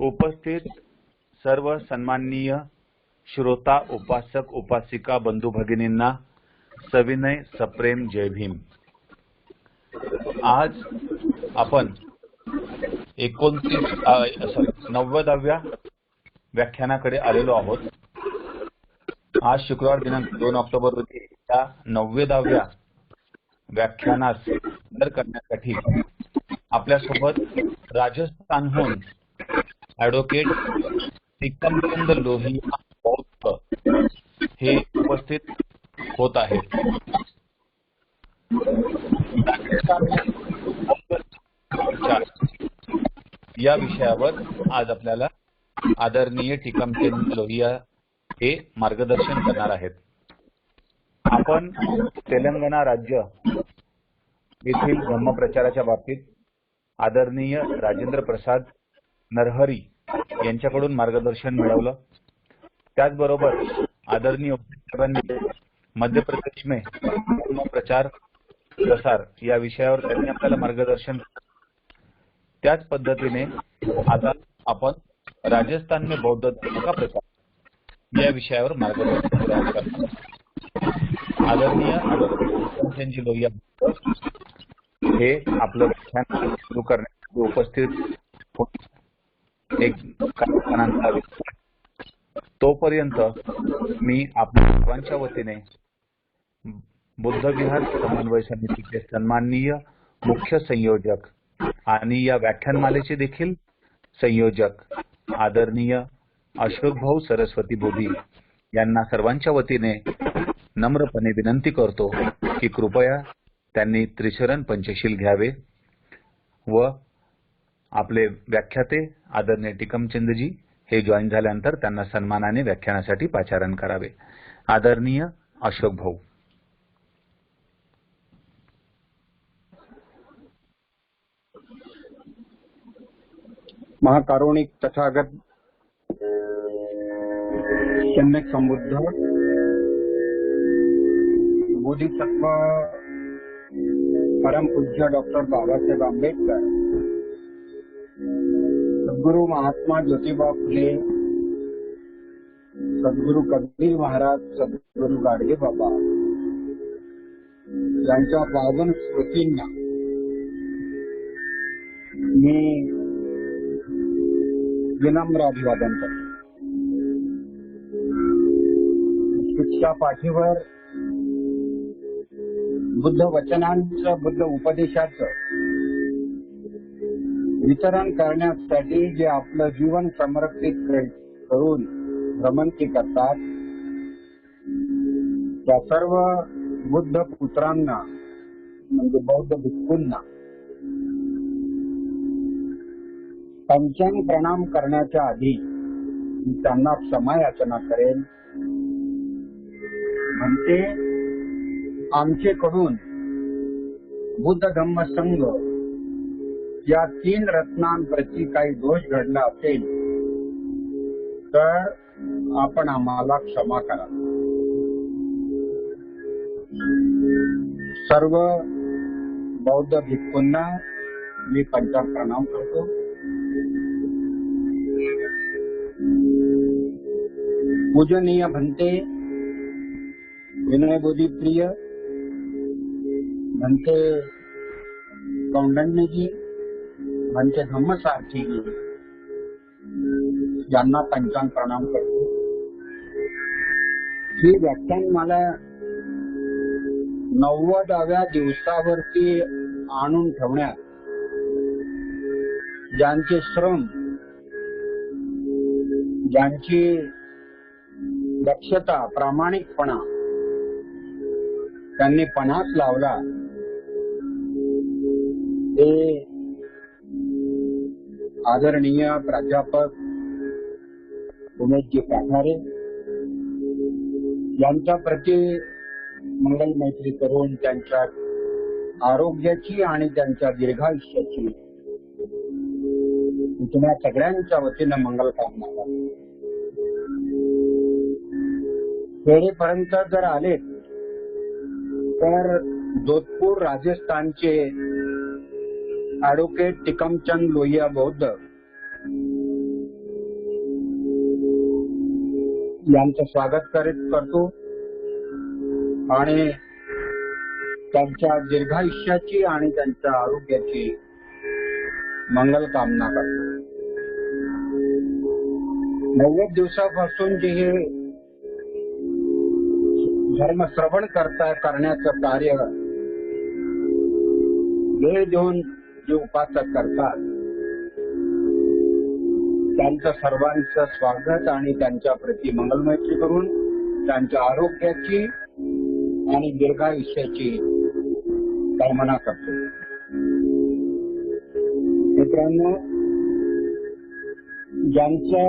उपस्थित सर्व सन्माननीय श्रोता, उपासक, उपासिका, बंधू भगिनींना सविनय सप्रेम जय भीम। आज आपण 90व्या व्याख्यानाकडे आलेलो आहोत। आज शुक्रवार दिनांक 2 ऑक्टोबर रोजी या 90व्या व्याख्यानास सादर करण्यासाठी आपल्यासोबत राजस्थानहून ॲडव्होकेट टिकमचंद लोहिया बौद्ध हे उपस्थित होत आहेत। या विषयावर आज आपल्याला आदरणीय टिकमचंद लोहिया हे मार्गदर्शन करणार आहेत। आपण तेलंगणा राज्य येथील धम्मप्रचाराच्या बाबतीत आदरणीय राजेंद्र प्रसाद नरहरी यांच्याकडून मार्गदर्शन मिळवलं। त्याचबरोबर आदरणीय साहेबांनी मध्य प्रदेश में धम्मप्रचार प्रसार या विषयावर त्यांनी आपल्याला मार्गदर्शन। त्याच पद्धतीने आता आपण राजस्थान में बौद्ध धर्म का प्रचार या विषयावर मार्गदर्शन करणार। आदरणीय टिकमचंद लोहिया हे आपलं व्याख्यान सुरू करण्यासाठी उपस्थित एक कार्यक्रमांचा तोपर्यंत मी आपल्या सर्वांच्या वतीने बुद्ध विहार समन्वय समितीचे सन्माननीय मुख्य संयोजक आणि या व्याख्यानमालेचे देखील संयोजक आदरणीय अशोक भाऊ सरस्वती बोधी यांना सर्वांच्या वतीने नम्रपणे विनंती करतो की कृपया त्यांनी त्रिशरण पंचशील घ्यावे व आपले व्याख्याते आदरणीय टिकमचंदजी हे जॉईन झाल्यानंतर त्यांना सन्मानाने व्याख्यानासाठी पाचारण करावे। आदरणीय अशोक भाऊ। महाकारुणिक तथागत सम्यक संबुद्ध बोधिसत्व परम पूज्य डॉक्टर बाबासाहेब आंबेडकर, सद्गुरु महात्मा ज्योतिबा फुले, सद्गुरु कबीर महाराज, सद्गुरु गाडगे बाबा यांच्या पावन स्मृतींना मी विनम्र अभिवादन करतो। शिक्षा पाठीवर बुद्ध वचनांचं, बुद्ध उपदेशाचं वितरण करण्यासाठी जे आपलं जीवन समर्पित करून भ्रमंती करतात त्या सर्व बुद्ध पुत्रांना म्हणजे बौद्ध भिक्खूंना पंचांग प्रणाम करण्याच्या आधी मी त्यांना क्षमा याचना करेन। म्हणते आमचेकडून बुद्ध धम्म संघ या 3 रत्नांप्रती काही दोष घडला असेल तर आपण आम्हाला क्षमा करा। सर्व बौद्ध भिक्खूंना मी पंचांग प्रणाम करतो। पूजनीय भंते विनय बोधी प्रिय भंते कौंडण्यजी, भंते धम्मसारथी यांना पंचांग प्रणाम करतो। ही व्याख्यानमाला 90व्या दिवसावरती आणून ठेवण्यात ज्यांचे श्रम, ज्यांची दक्षता, प्रामाणिकपणा त्यांनी पणास लावला ते आदरणीय प्राध्यापक उमेशजी पाठारे यांच्या प्रती मंगल मैत्री करून त्यांच्या आरोग्याची आणि त्यांच्या दीर्घायुष्याची तुम्हा सगळ्यांच्या वतीने मंगल कामना करतो। खेडेपर्यंत जर आले तर जोधपूर राजस्थानचे ॲडव्होकेट टिकमचंद लोहिया बौद्ध यांचं स्वागत करतो आणि त्यांच्या दीर्घायुष्याची आणि त्यांच्या आरोग्याची मंगल कामना करतो. 90 दिवसापासून जे हे धर्म श्रवण करण्याचं कार्य वेळ देऊन जे उपासक करतात त्यांचं सर्वांचं स्वागत आणि त्यांच्या प्रती मंगलमैत्री करून त्यांच्या आरोग्याची आणि दीर्घायुष्याची कामना करतो. मित्रांनो, ज्यांचं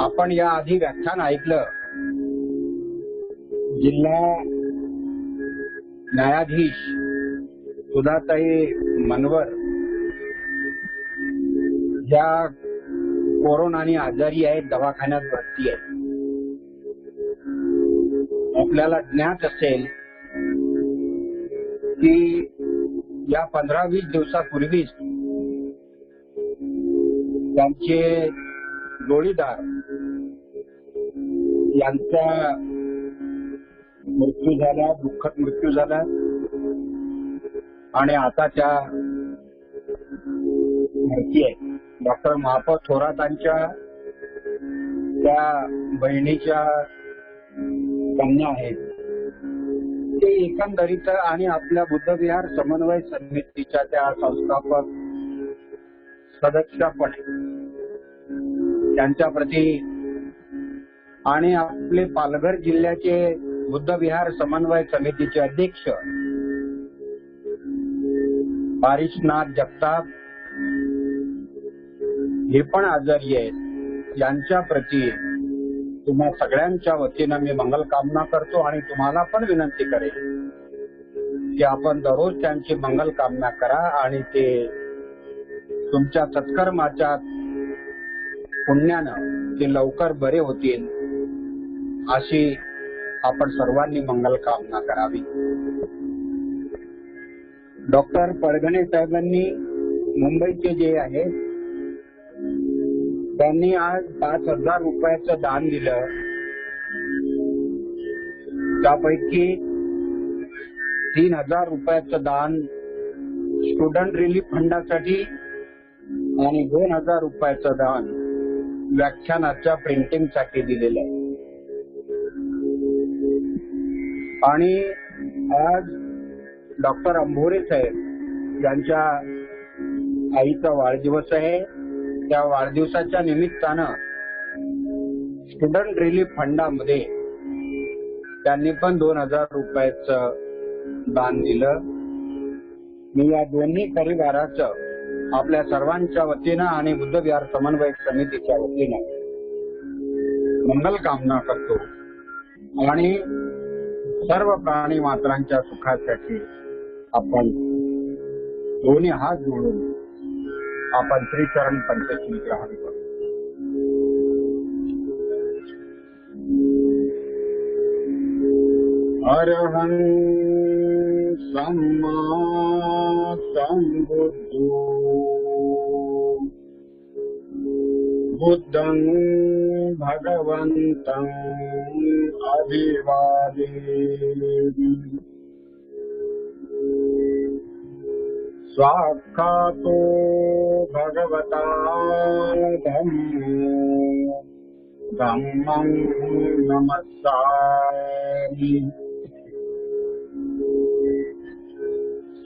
आपण या आधी व्याख्यान ऐकलं, जिल्हा न्यायाधीश सुधाताई मनवर ज्या कोरोनाने आजारी आहेत, दवाखान्यात भरती आहेत. आपल्याला ज्ञात असेल की या 15-20 दिवसापूर्वीच त्यांचे जोडीदार यांचा मृत्यू झाला, दुःखद मृत्यू झाला आणि आता त्या भरती आहे. डॉक्टर महापौर थोरातांच्या त्या बहिणीच्या कन्या आहेत. ते एकंदरीत आणि आपल्या बुद्धविहार समन्वय समितीच्या त्या संस्थापक सदस्य पण त्यांच्या प्रती आणि आपले पालघर जिल्ह्याचे बुद्धविहार समन्वय समितीचे अध्यक्ष पारिशनाथ जगताप हे पण आजारी आहेत. यांच्या प्रती तुम्हा सगळ्यांच्या वतीनं मी मंगल कामना करतो आणि तुम्हाला पण विनंती करेन की आपण दररोज त्यांची मंगल कामना करा आणि ते तुमच्या सत्कर्माच्या पुण्यानं ते लवकर बरे होतील अशी आपण सर्वांनी मंगल कामना करावी. डॉक्टर पडघणे साहेबांनी मुंबईचे जे आहेत त्यांनी आज 5,000 रुपयाचं दान दिलं. त्यापैकी 3,000 रुपयाचं दान स्टुडंट रिलीफ फंडासाठी आणि 2,000 रुपयाचं दान व्याख्यानाच्या प्रिंटिंगसाठी दिलेलं आहे. आणि आज डॉक्टर अंभोरे साहेब यांच्या आईचा वाढदिवस आहे. त्या वाढदिवसाच्या निमित्तानं स्टुडंट रिलीफ फंडामध्ये त्यांनी पण 2,000 रुपयाचं दान दिलं. मी या दोन्ही परिवाराचं आपल्या सर्वांच्या वतीनं आणि बुद्धविहार समन्वय समितीच्या वतीनं मंगल कामना करतो आणि सर्व प्राणी मात्रांच्या सुखासाठी आपण दोन्ही हात जोडून आपण श्रीचरण पंचशील ग्रहण करू. अरहं सम्मा सम्बुद्धो बुद्धं भगवन्तं अभिवादेमि. स्वाक्षातो भगवता धम्मो धम्मं नमस्सामि.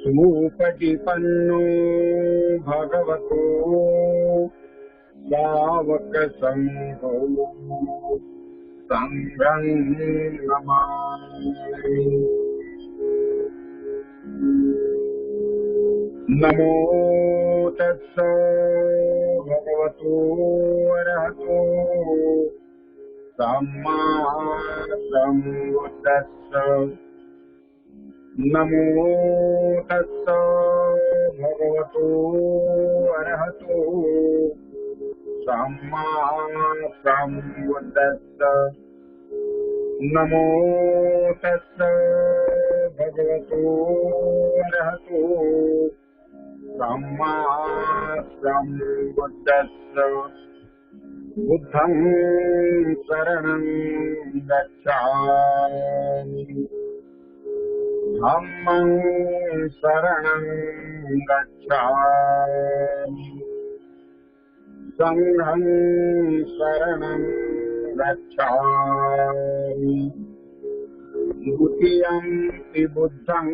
सुपटिपन्नो भगवतो सावक संघो संघं नमामि. नमो तस्स भगवतो अरहतो सम्मा सम्बुद्धस्स. नमो तस्स भगवतो अरहतो सम्मा सम्बुद्धस्स. नमो तस्स भगवतो अरहतो सम्मा सम्बुद्धस्स. बुद्धं शरणं गच्छामि धम्मं शरणं गच्छामि संघं शरणं गच्छामि द्वितीयं बुद्धं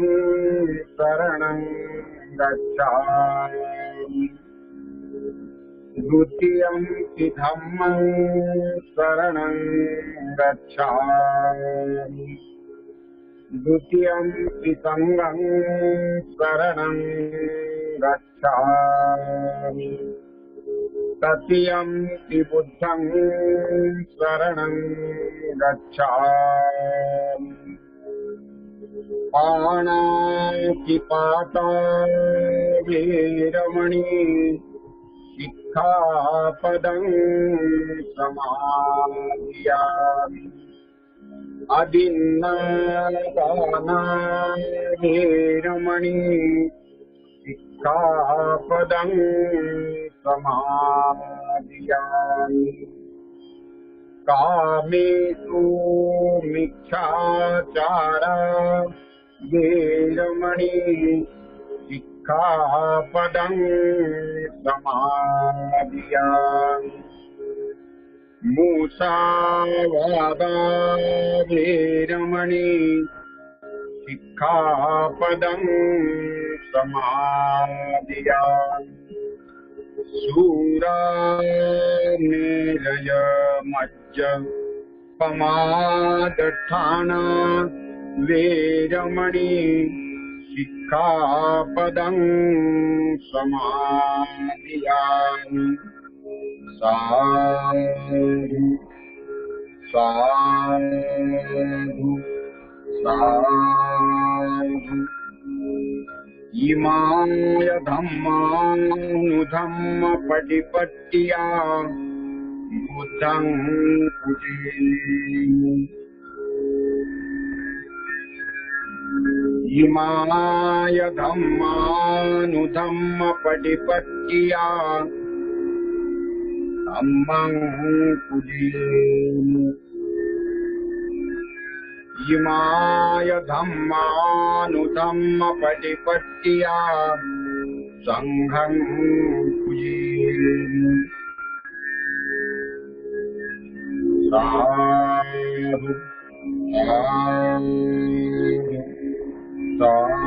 शरणं गच्छामि द्वितीयं धम्मं शरणं गच्छामि द्वितीयं संघं शरणं गच्छामि तृतीयं बुद्धं शरणं गच्छामि पाणातिपाता वीरमणि शिक्षापदं समादियामि अदिन्नादाना वीरमणि शिक्षापदं समादियामि कामेषु मिथ्याचारा वीरमणि शिक्षापदं समादियामि मुसावादा वीरमणि शिक्षापदं समादियामि शूरामेरय मज्ज पमादठाना वीरमणि शिक्षापदं समादियामि साधु साधु साधु इमाय धम्मानुधम्म पटिपट्टिया बुद्धं पूजयामि इमाय धम्मानुधम्म पटिपट्टिया धम्मं पूजयामि इमाय धम्मानुधम्म पटिपट्टिया संघं पूजयामि साधु साधु साधु।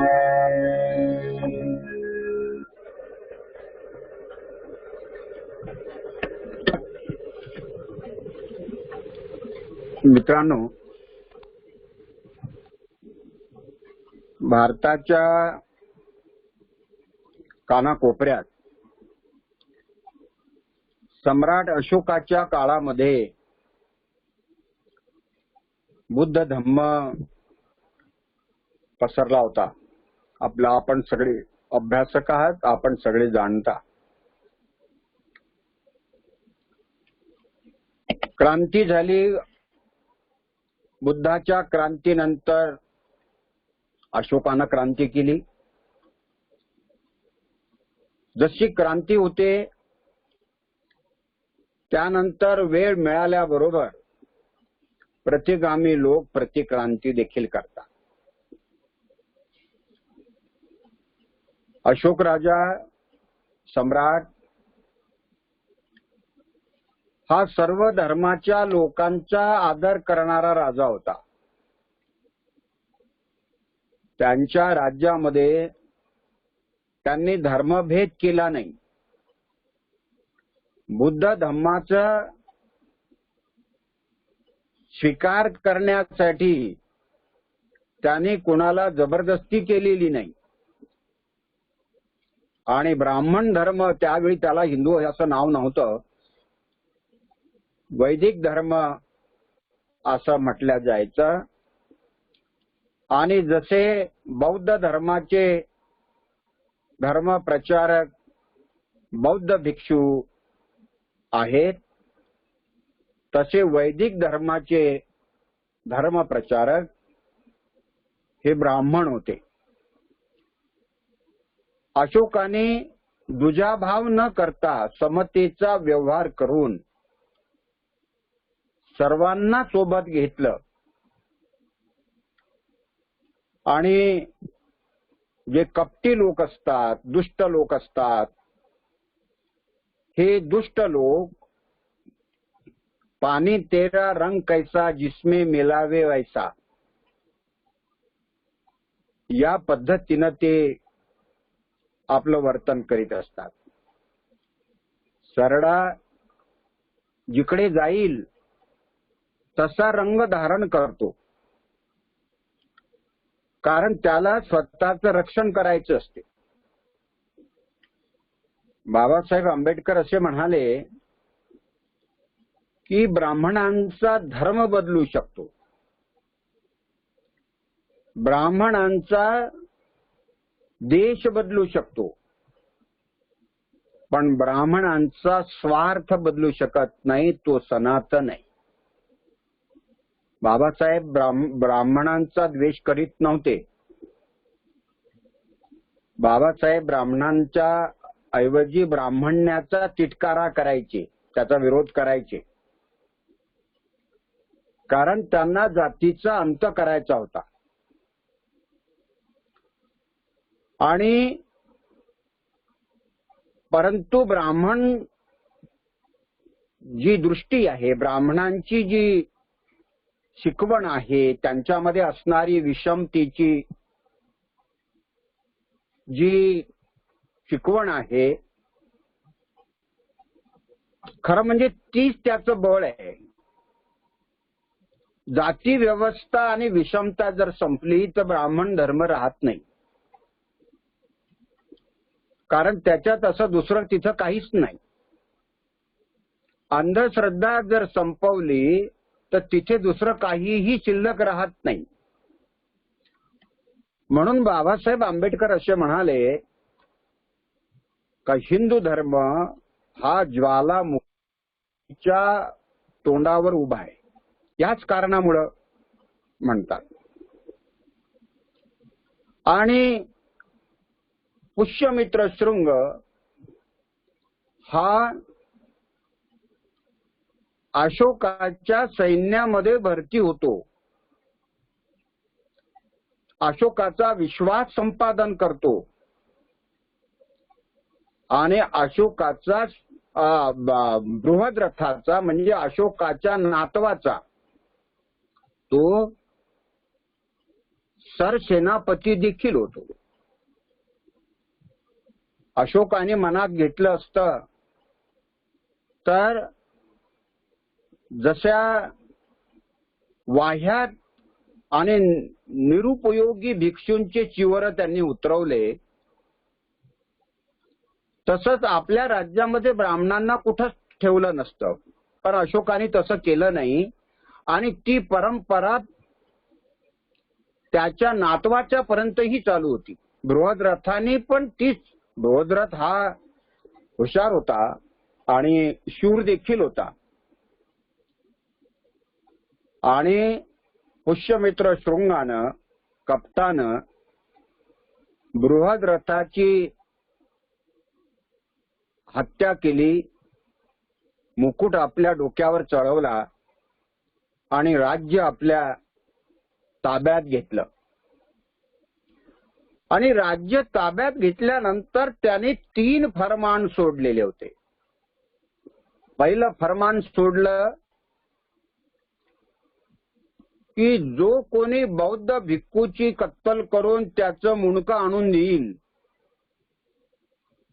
मित्रांनो, भारताच्या कानाकोपऱ्यात सम्राट अशोकाच्या काळामध्ये बुद्ध धम्म पसरला होता. आपण सगळे अभ्यासक आहात, आपण सगळे जाणता. क्रांती झाली. बुद्धाच्या क्रांतीनंतर अशोकानं क्रांती केली. जशी क्रांती होते त्यानंतर वेळ मिळाल्याबरोबर प्रतिगामी लोक प्रतिक्रांती देखील करतात. अशोक राजा सम्राट हा सर्व धर्माच्या लोकांचा आदर करणारा राजा होता. त्यांच्या राज्यामध्ये त्यांनी धर्मभेद केला नाही. बुद्ध धम्माचा स्वीकार करण्यासाठी त्यांनी कुणाला जबरदस्ती केलेली नाही. आणि ब्राह्मण धर्म, त्यावेळी त्याला हिंदू असं नाव नव्हतं, वैदिक धर्म असं म्हटलं जायचं. आणि जसे बौद्ध धर्माचे धर्म प्रचारक बौद्ध भिक्षू आहेत, तसे वैदिक धर्माचे धर्म प्रचारक हे ब्राह्मण होते. अशोकाने दुजाभाव न करता समतेचा व्यवहार करून सर्वांना सोबत घेतलं आणि जे कपटी लोक असतात, दुष्ट लोक असतात, हे दुष्ट लोक पानी तेरा रंग कैसा जिसमें मिलावे वैसा या पद्धतीनं ते आपलं वर्तन करीत असतात. सरडा जिकडे जाईल तसा रंग धारण करतो, कारण त्याला स्वतःचं रक्षण करायचं असते. बाबासाहेब आंबेडकर असे म्हणाले की ब्राह्मणांचा धर्म बदलू शकतो, ब्राह्मणांचा देश बदलू शकतो, पण ब्राह्मणांचा स्वार्थ बदलू शकत नाही, तो सनातन आहे. बाबासाहेब ब्राह्मणांचा द्वेष करीत नव्हते. बाबासाहेब ब्राह्मणांच्या ऐवजी ब्राह्मण्याचा तिटकारा करायचे, त्याचा विरोध करायचे, कारण त्यांना जातीचा अंत करायचा होता. आणि परंतु ब्राह्मण जी दृष्टी आहे, ब्राह्मणांची जी शिकवण आहे, त्यांच्यामध्ये असणारी विषमतेची जी शिकवण आहे, खरं म्हणजे तीच त्याचं बळ आहे. जाती व्यवस्था आणि विषमता जर संपली तर ब्राह्मण धर्म राहत नाही, कारण त्याच्यात असं दुसरं तिथं काहीच नाही. अंधश्रद्धा जर संपवली तर तिथे दुसरं काहीही शिल्लक राहत नाही. म्हणून बाबासाहेब आंबेडकर असे म्हणाले का हिंदू धर्म हा ज्वालामुखीच्या तोंडावर उभा आहे. याच कारणामुळं म्हणतात. आणि पुष्यमित्र शृंग हा अशोकाच्या सैन्यामध्ये भरती होतो, अशोकाचा विश्वास संपादन करतो आणि अशोकाचा बृहद्रथाचा म्हणजे अशोकाच्या नातवाचा तो सरसेनापती देखील होतो. अशोकाने मनात घेतलं असतं तर जशा वाह्यात आणि निरुपयोगी भिक्षूंचे चिवर त्यांनी उतरवले, तसंच आपल्या राज्यामध्ये ब्राह्मणांना कुठंच ठेवलं नसतं. पण अशोकाने तसं केलं नाही आणि ती परंपरा त्याच्या नातवाच्या पर्यंतही चालू होती. बृहद्रथाने पण तीच, बृहद्रथ हा हुशार होता आणि शूर देखील होता. आणि पुष्यमित्र शृंगानं, कप्तानं बृहद्रथाची हत्या केली, मुकुट आपल्या डोक्यावर चढवला आणि राज्य आपल्या ताब्यात घेतलं. आणि राज्य ताब्यात घेतल्यानंतर त्याने 3 फरमान सोडलेले होते. पहिलं फरमान सोडलं की जो कोणी बौद्ध भिक्खूची कत्तल करून त्याचं मुंडकं आणून देईल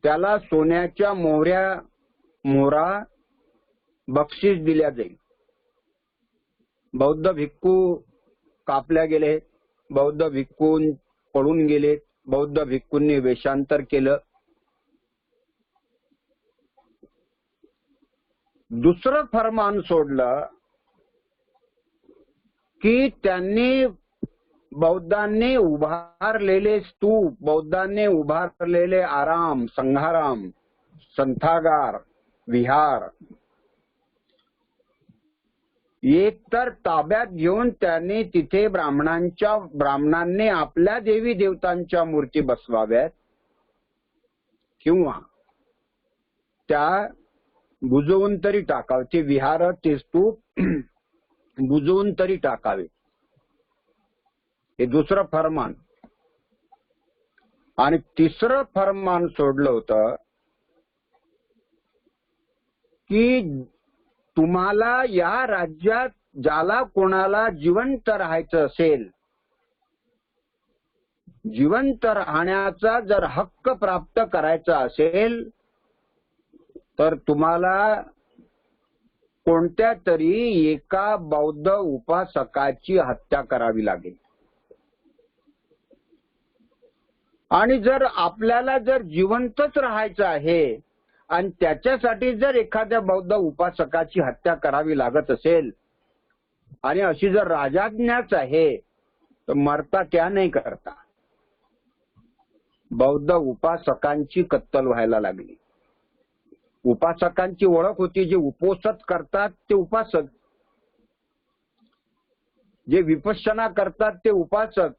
त्याला सोन्याच्या मोहरा बक्षीस दिल्या जाईल. बौद्ध भिक्खू कापल्या गेले, बौद्ध भिक्खू पळून गेले, बौद्ध भिक्खूंनी वेषांतर केलं. दुसरं फरमान सोडलं की त्यांनी बौद्धांनी उभारलेले स्तूप, बौद्धांनी उभारलेले आराम, संघाराम, संथागार, विहार एक तर ताब्यात घेऊन त्यांनी तिथे ब्राह्मणांनी आपल्या देवी देवतांच्या मूर्ती बसवाव्यात किंवा त्या बुजवून तरी टाकावं. ते विहार, ते स्तूप बुजवून तरी टाकावे. हे दुसरं फरमान. आणि तिसरं फरमान सोडलं होतं की तुम्हाला या राज्यात ज्याला कोणाला जिवंत राहायचं असेल, जिवंत राहण्याचा जर हक्क प्राप्त करायचा असेल तर तुम्हाला कोणत्या तरी एका बौद्ध उपासकाची हत्या करावी लागेल. आणि जर आपल्याला जर जिवंतच राहायचं आहे आणि त्याच्यासाठी जर एखाद्या बौद्ध उपासकाची हत्या करावी लागत असेल आणि अशी जर राजाज्ञाच आहे तर मरता क्या नाही करता. बौद्ध उपासकांची कत्तल व्हायला लागली. उपासकांची ओळख होती. जे उपोषण करतात ते उपासक, जे विपश्यना करतात ते उपासक,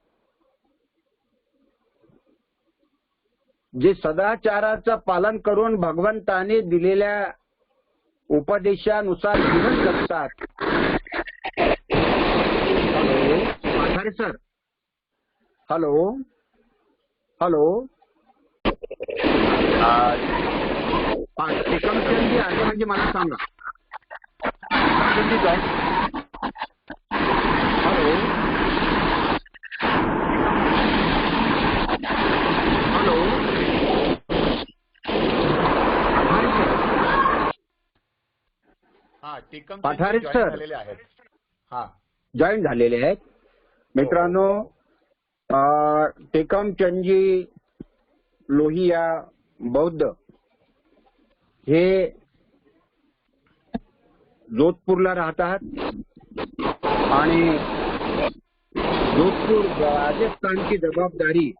जे सदाचाराचं पालन करून भगवंताने दिलेल्या उपदेशानुसार जीवन जगतात. हॅलो माधारे सर, हॅलो हॅलो, टिकमचंदी आले म्हणजे मला सांगा. हॅलो हॅलो, पठारे सर झालेले आहेत. जॉईन झालेले आहेत. मित्रांनो, टेकमचंदजी लोहिया बौद्ध हे जोधपूरला राहतात आणि जोधपूर राजस्थानची जबाबदारी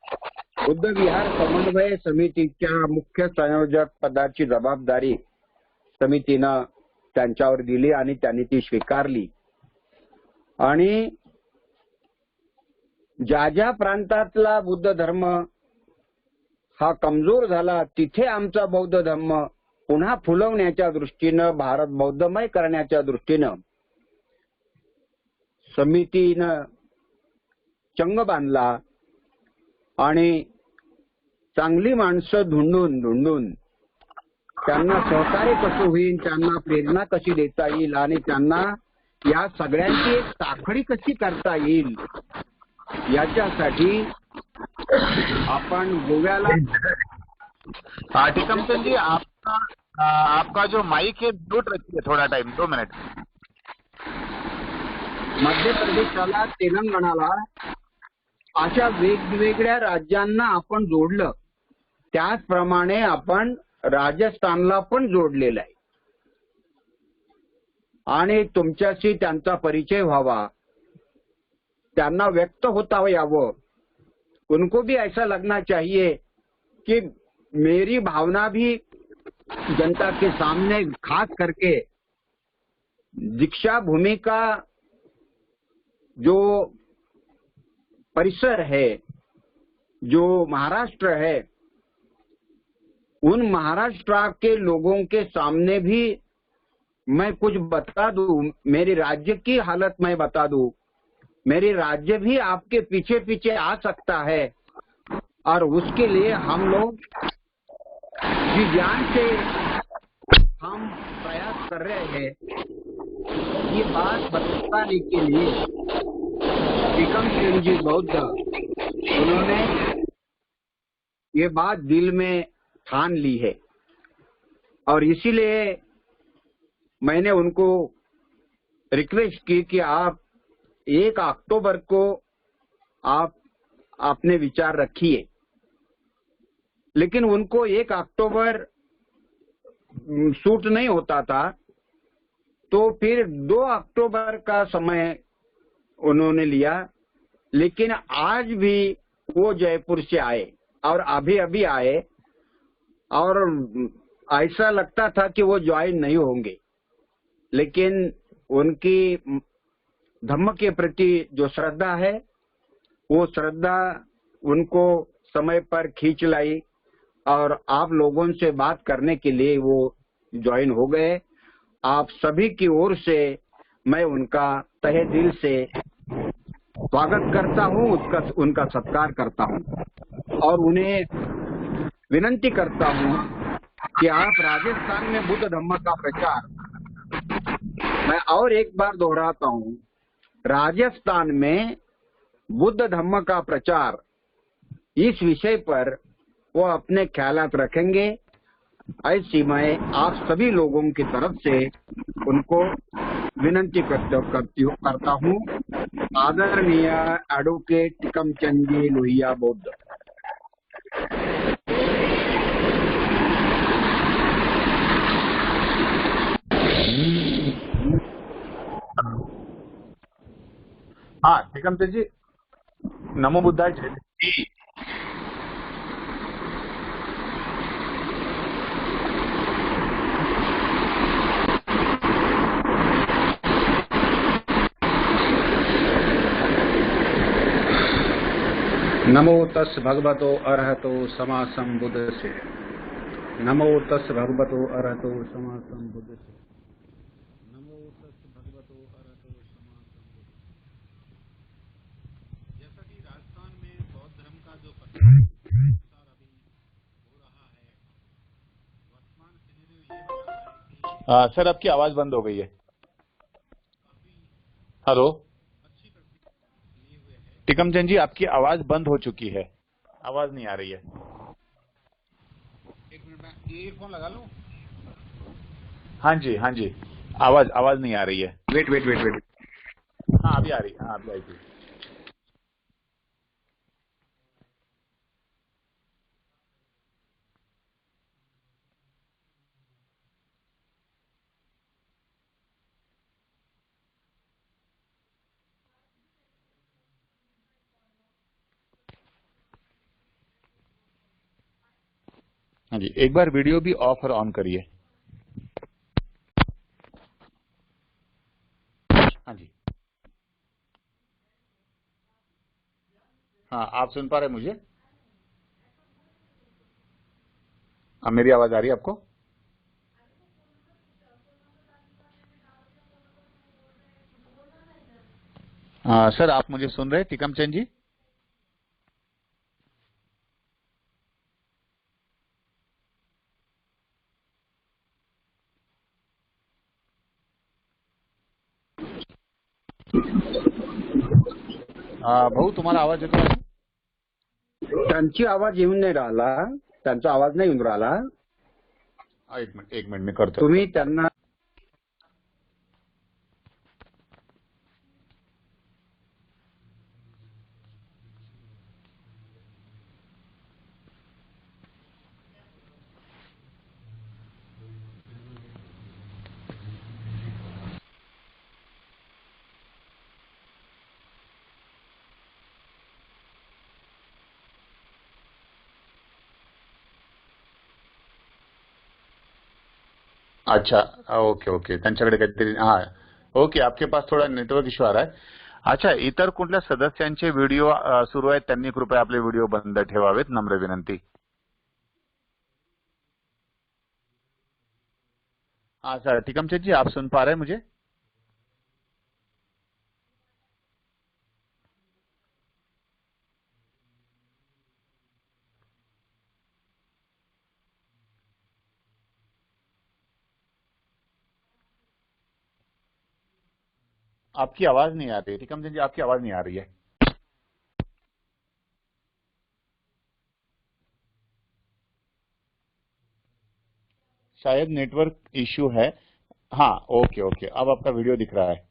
बुद्ध विहार समन्वय समितीच्या मुख्य संयोजक पदाची जबाबदारी समितीनं त्यांच्यावर दिली आणि त्यांनी ती स्वीकारली. आणि ज्या ज्या प्रांतातला बुद्ध धर्म हा कमजोर झाला तिथे आमचा बौद्ध धर्म पुन्हा फुलवण्याच्या दृष्टीनं, भारत बौद्धमय करण्याच्या दृष्टीनं समितीनं चंग बांधला आणि चांगली माणसं धुंडून त्यांना सहकार्य कसं होईल, त्यांना प्रेरणा कशी देता येईल आणि त्यांना या सगळ्यांची एक साखळी कशी करता येईल याच्यासाठी आपण गोव्याला. टिकमचंद जी, आपका जो माइक है म्यूट रखिए थोड़ा टाइम, 2 मिनट. मध्य प्रदेशाला, तेलंगणाला अशा वेगवेगळ्या राज्यांना आपण जोडलं. त्याचप्रमाणे आपण राजस्थानला पण जोडलेलं आहे आणि तुमच्याशी त्यांचा परिचय व्हावा, त्यांना व्यक्त होता यावं. उनको भी ऐसा लगना चाहिए कि मेरी भावना भी जनता के सामने, खास करके दीक्षा भूमि का जो परिसर है, जो महाराष्ट्र है, उन महाराष्ट्र के लोगों के सामने भी मैं कुछ बता दूं, मेरे राज्य की हालत मैं बता दूं. मेरे राज्य भी आपके पीछे पीछे आ सकता है और उसके लिए हम लोग विज्ञान से हम प्रयास कर रहे हैं. ये बात बताने के लिए टिकमचंद जी बौद्ध, उन्होंने ये बात दिल में ठान ली है और इसीलिए मैंने उनको रिक्वेस्ट की कि आप 1 अक्टूबर को आप अपने विचार रखिए. लेकिन उनको 1 अक्टूबर सूट नहीं होता था, तो फिर 2 अक्टूबर का समय उन्होंने लिया. लेकिन आज भी वो जयपुर से आए और अभी आए और ऐसा लगता था कि वो ज्वाइन नहीं होंगे, लेकिन उनकी धम्म के प्रति जो श्रद्धा है, वो श्रद्धा उनको समय पर खींच लाई और आप लोगों से बात करने के लिए वो ज्वाइन हो गए. आप सभी की ओर से मैं उनका तहे दिल से स्वागत करता हूँ, उनका सत्कार करता हूँ और उन्हें विनती करता हूँ कि आप राजस्थान में बुद्ध धम्म का प्रचार, मैं और एक बार दोहराता हूँ, राजस्थान में बुद्ध धम्म का प्रचार, इस विषय पर वो अपने ख्यालात रखेंगे। ऐसी मैं आप सभी लोगों की तरफ से उनको विनती करता हूँ। आदरणीय एडवोकेट टिकमचंद जी लोहिया बौद्ध। हाँ टिकमचंद जी, नमो बुद्धाय जय। नमो तस् भगवतो अरहतो सम्मा सम्बुद्धस्से। नमो तस् भगवतो अरहतो सम्मा सम्बुद्धस्से। नमो तस् भगवतो अरहतो सम्मा सम्बुद्धस्से। जैसा कि राजस्थान में बौद्ध धर्म का जो प्रचार अभी हो रहा है, वर्तमान सिनेरियो ये बता रहा है कि सर आपकी आवाज बंद हो गई है। हेलो टिकमचंद जी, आपकी आवाज बंद हो चुकी है, आवाज नहीं आ रही है। एक मिनट में ये ईयरफोन लगा लूं। हाँ जी हाँ जी, आवाज नहीं आ रही है। वेट। हाँ अभी आ रही, हाँ अभी आई थी। हाँ जी, एक बार वीडियो भी ऑफ और ऑन करिए। हाँ जी, हाँ आप सुन पा रहे हैं मुझे? अब मेरी आवाज आ रही है आपको? सर आप मुझे सुन रहे हैं टिकमचंद जी? भाऊ तुम्हाला आवाज येतो आहे? त्यांची आवाज येऊन नाही राहिला, त्यांचा आवाज नाही येऊन राहिला। एक मिनिट मी करतो। तुम्ही त्यांना अच्छा, ओके त्यांच्याकडे काहीतरी, हा ओके, आपके पास थोडा नेटवर्क इश्यू आ रहा है। अच्छा, इतर कुठल्या सदस्यांचे व्हिडिओ सुरू आहेत त्यांनी कृपया आपले व्हिडिओ बंद ठेवावेत, नम्र विनंती। हाँ सर, टिकमचंद जी आप सुन पा रहे हैं मुझे? आपकी आवाज नहीं आ रही टिकमचंद जी, आपकी आवाज नहीं आ रही है। शायद नेटवर्क इश्यू है। हाँ ओके, अब आपका वीडियो दिख रहा है।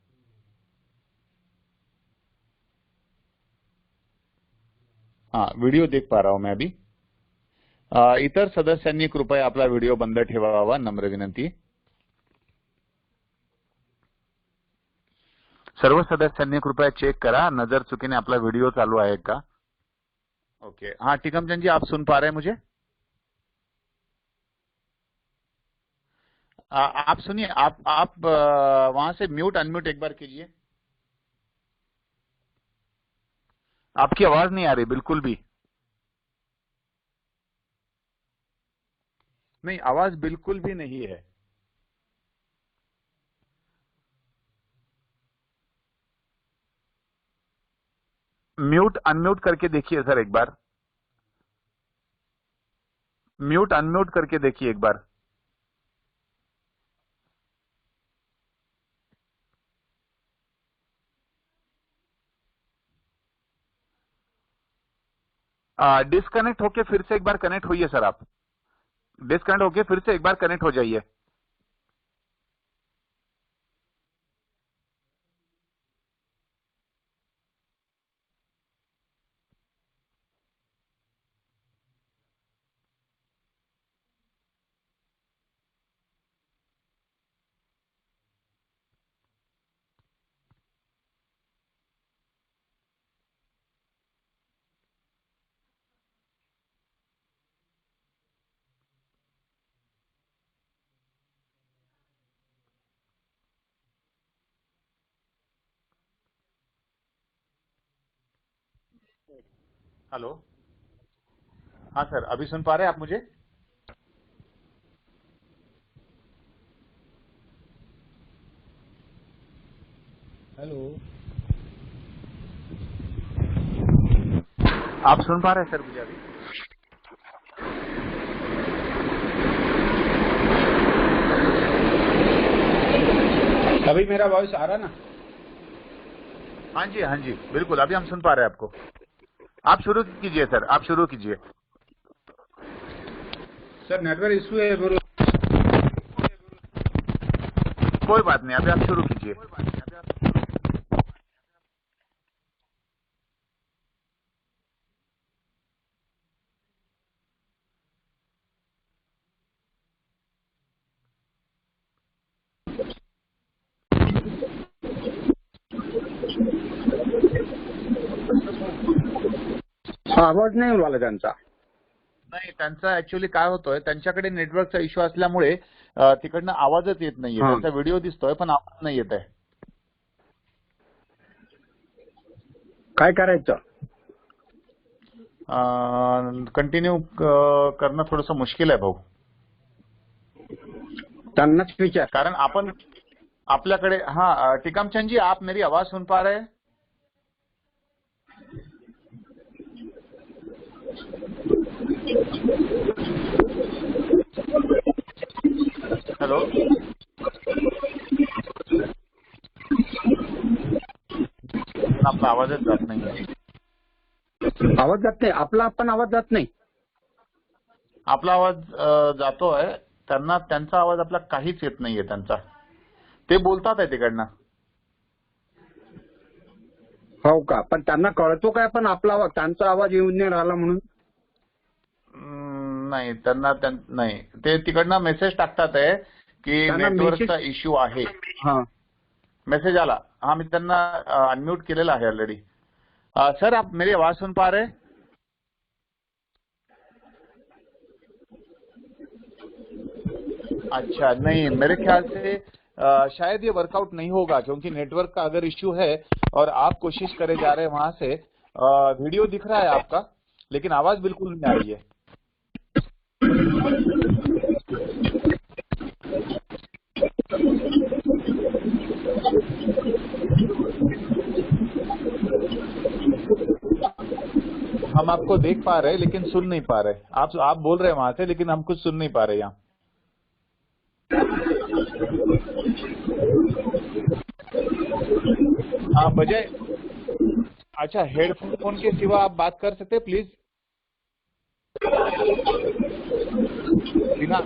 हाँ वीडियो देख पा रहा हूं मैं अभी। इतर सदस्यांनी कृपया आपला व्हिडिओ बंद ठेवावा, नम्र विनंती। सर्व सदस्यांनी कृपया चेक करा, नजर चुकीने आपला व्हिडिओ चालू आहे का। ओके, हाँ टिकमचंद जी आप सुन पा रहे हैं मुझे? आप सुनिए, आप वहां से म्यूट अनम्यूट एक बार कीजिए। आपकी आवाज नहीं आ रही बिल्कुल भी। नहीं, आवाज बिल्कुल भी नहीं है। म्यूट अनम्यूट करके देखिए सर एक बार। म्यूट अनम्यूट करके देखिए एक बार। डिस्कनेक्ट होके फिर से एक बार कनेक्ट होइए सर आप। डिस्कनेक्ट होके फिर से एक बार कनेक्ट हो जाइए। हेलो। हाँ सर, अभी सुन पा रहे हैं आप मुझे? हेलो। आप सुन पा रहे हैं सर मुझे अभी? अभी मेरा वॉइस आ रहा ना? हाँ जी, हाँ जी, बिल्कुल अभी हम सुन पा रहे हैं आपको। आप शुरू कीजिए सर, आप शुरू कीजिए। सर नेटवर्क इशू है मेरे। कोई बात नहीं, अभी आप शुरू कीजिए। आवाज नाही आला त्यांचा. नाही, त्यांचा ऍक्च्युअली काय होतोय, त्यांच्याकडे नेटवर्कचा इश्यू असल्यामुळे तिकडनं आवाजच येत नाहीये। हा. त्यांचा व्हिडिओ दिसतोय पण आवाज नाही येत आहे। काय करायचं? कंटिन्यू करणं थोडंसं मुश्किल आहे भाऊ। त्यांनाच विचार. कारण आपण आपल्याकडे टिकामचंद जी, आप मेरी आवाज सुन पा रहे हैं? हेलो। आपला आवाजच जात नाहीये। आवाज जात नाही आपला, पण आवाज जात नाही। आपला आवाज जातोय, त्यांना त्यांचा आवाज आपला काहीच येत नाहीये त्यांचा। ते बोलतात आहे तिकडनं। हो का? पण त्यांना कळतो काय पण आपला आवाज, त्यांचा आवाज येऊन नाही राहिला म्हणून? नाही, त्यांना नाही, ते तिकडनं मेसेज टाकतात आहे की नेटवर्कचा इश्यू आहे। हा, मेसेज आला। हाँ, मैं त्यांना अनम्यूट केलेला आहे ऑलरेडी। सर, आप मेरी आवाज सुन पा रहे हैं? अच्छा, नहीं, मेरे ख्याल से शायद ये वर्कआउट नहीं होगा, क्योंकि नेटवर्क का अगर इश्यू है और आप कोशिश करे जा रहे हैं वहां से, वीडियो दिख रहा है आपका, लेकिन आवाज बिल्कुल नहीं आ रही है। हम आपको देख पा रहे हैं लेकिन सुन नहीं पा रहे। आप बोल रहे हैं वहां से, लेकिन हम कुछ सुन नहीं पा रहे यहाँ। बजाय, अच्छा, हेडफोन के सिवा आप बात कर सकते हैं प्लीज?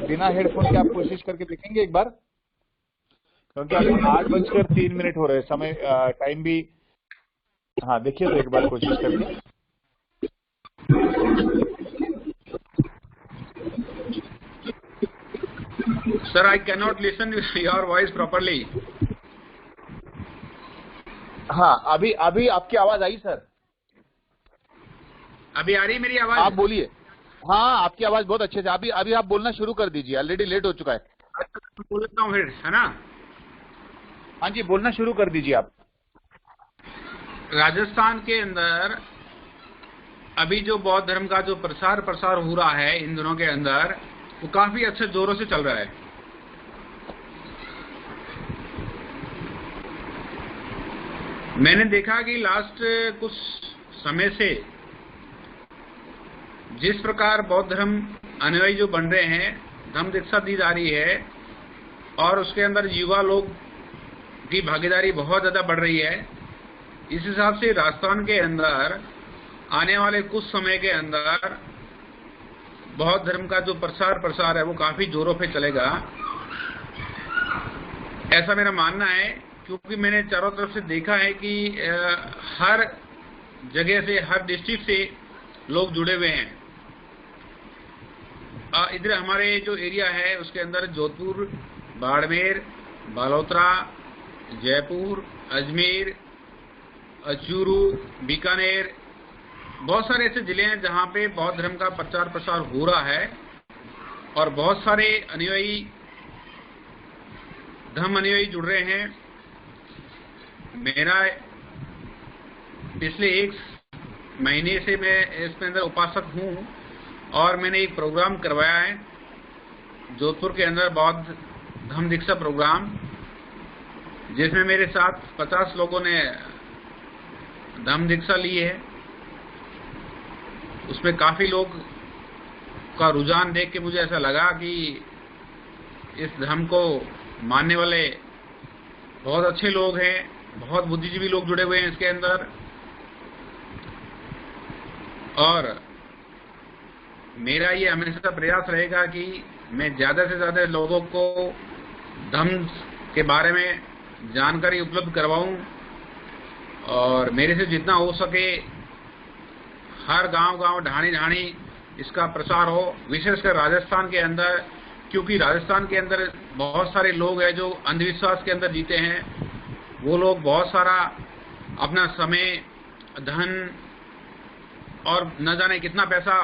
बिना हेडफोन के आप कोशिश करके देखेंगे एक बार, क्योंकि अभी 8:03 हो रहे हैं, समय टाइम भी। हाँ, देखिए तो एक बार कोशिश करके। Sir, I can not listen your voice properly. हाँ, अभी आपकी आवाज आई सर। अभी आ रही मेरी आवाज? आप बोलिए। हाँ, आपकी आवाज बहुत अच्छे से। अभी आप बोलना शुरू कर दीजिए, ऑलरेडी लेट हो चुका है। बोल लेता हूँ फिर, है ना? हाँ जी, बोलना शुरू कर दीजिए आप। राजस्थान के अंदर अभी जो बौद्ध धर्म का जो प्रसार हो रहा है इन दिनों के अंदर, वो काफी अच्छे जोरों से चल रहा है। मैंने देखा कि लास्ट कुछ समय से जिस प्रकार बौद्ध धर्म अनुयायी जो बन रहे हैं, धम्म दीक्षा दी जा रही है और उसके अंदर युवा लोग की भागीदारी बहुत ज्यादा बढ़ रही है, इस हिसाब से राजस्थान के अंदर आने वाले कुछ समय के अंदर बौद्ध धर्म का जो प्रसार है वो काफी जोरों पे चलेगा, ऐसा मेरा मानना है। क्योंकि मैंने चारों तरफ से देखा है कि हर जगह से, हर डिस्ट्रिक्ट से लोग जुड़े हुए हैं। इधर हमारे जो एरिया है उसके अंदर जोधपुर, बाड़मेर, बालोतरा, जयपुर, अजमेर, चूरू, बीकानेर, बहुत सारे ऐसे जिले हैं जहां पे बौद्ध धर्म का प्रचार प्रसार हो रहा है और बहुत सारे अनुयायी, धम्म अनुयायी जुड़ रहे हैं। मेरा पिछले 1 महीने से मैं इसके अंदर उपासक हूं और मैंने एक प्रोग्राम करवाया है जोधपुर के अंदर, बौद्ध धम्म दीक्षा प्रोग्राम, जिसमें मेरे साथ 50 लोगों ने धम्म दीक्षा ली है। उसमें काफी लोग का रुझान देख के मुझे ऐसा लगा कि इस धर्म को मानने वाले बहुत अच्छे लोग हैं, बहुत बुद्धिजीवी लोग जुड़े हुए हैं इसके अंदर। और मेरा ये हमेशा प्रयास रहेगा कि मैं ज्यादा से ज्यादा लोगों को धम्म के बारे में जानकारी उपलब्ध करवाऊं और मेरे से जितना हो सके हर गांव-गांव, ढाणी-ढाणी इसका प्रसार हो, विशेषकर राजस्थान के अंदर, क्योंकि राजस्थान के अंदर बहुत सारे लोग हैं जो अंधविश्वास के अंदर जीते हैं। वो लोग बहुत सारा अपना समय, धन और न जाने कितना पैसा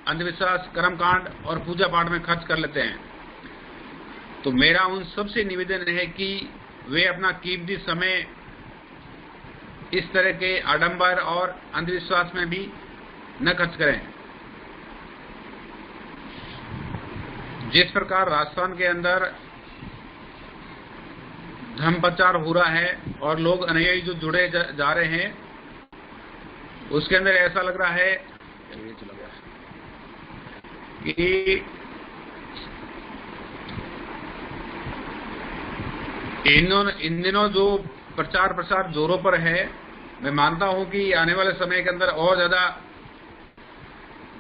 अंधविश्वास, कर्मकांड और पूजा पाठ में खर्च कर लेते हैं। तो मेरा उन सबसे निवेदन है कि वे अपना कीमती समय इस तरह के आडंबर और अंधविश्वास में भी न खर्च करें। जिस प्रकार राजस्थान के अंदर धर्म प्रचार हो रहा है और लोग अनुयायी जो जुड़े जा रहे हैं, उसके अंदर ऐसा लग रहा है कि इन दिनों जो प्रचार प्रसार जोरों पर है, मैं मानता हूं कि आने वाले समय के अंदर और ज्यादा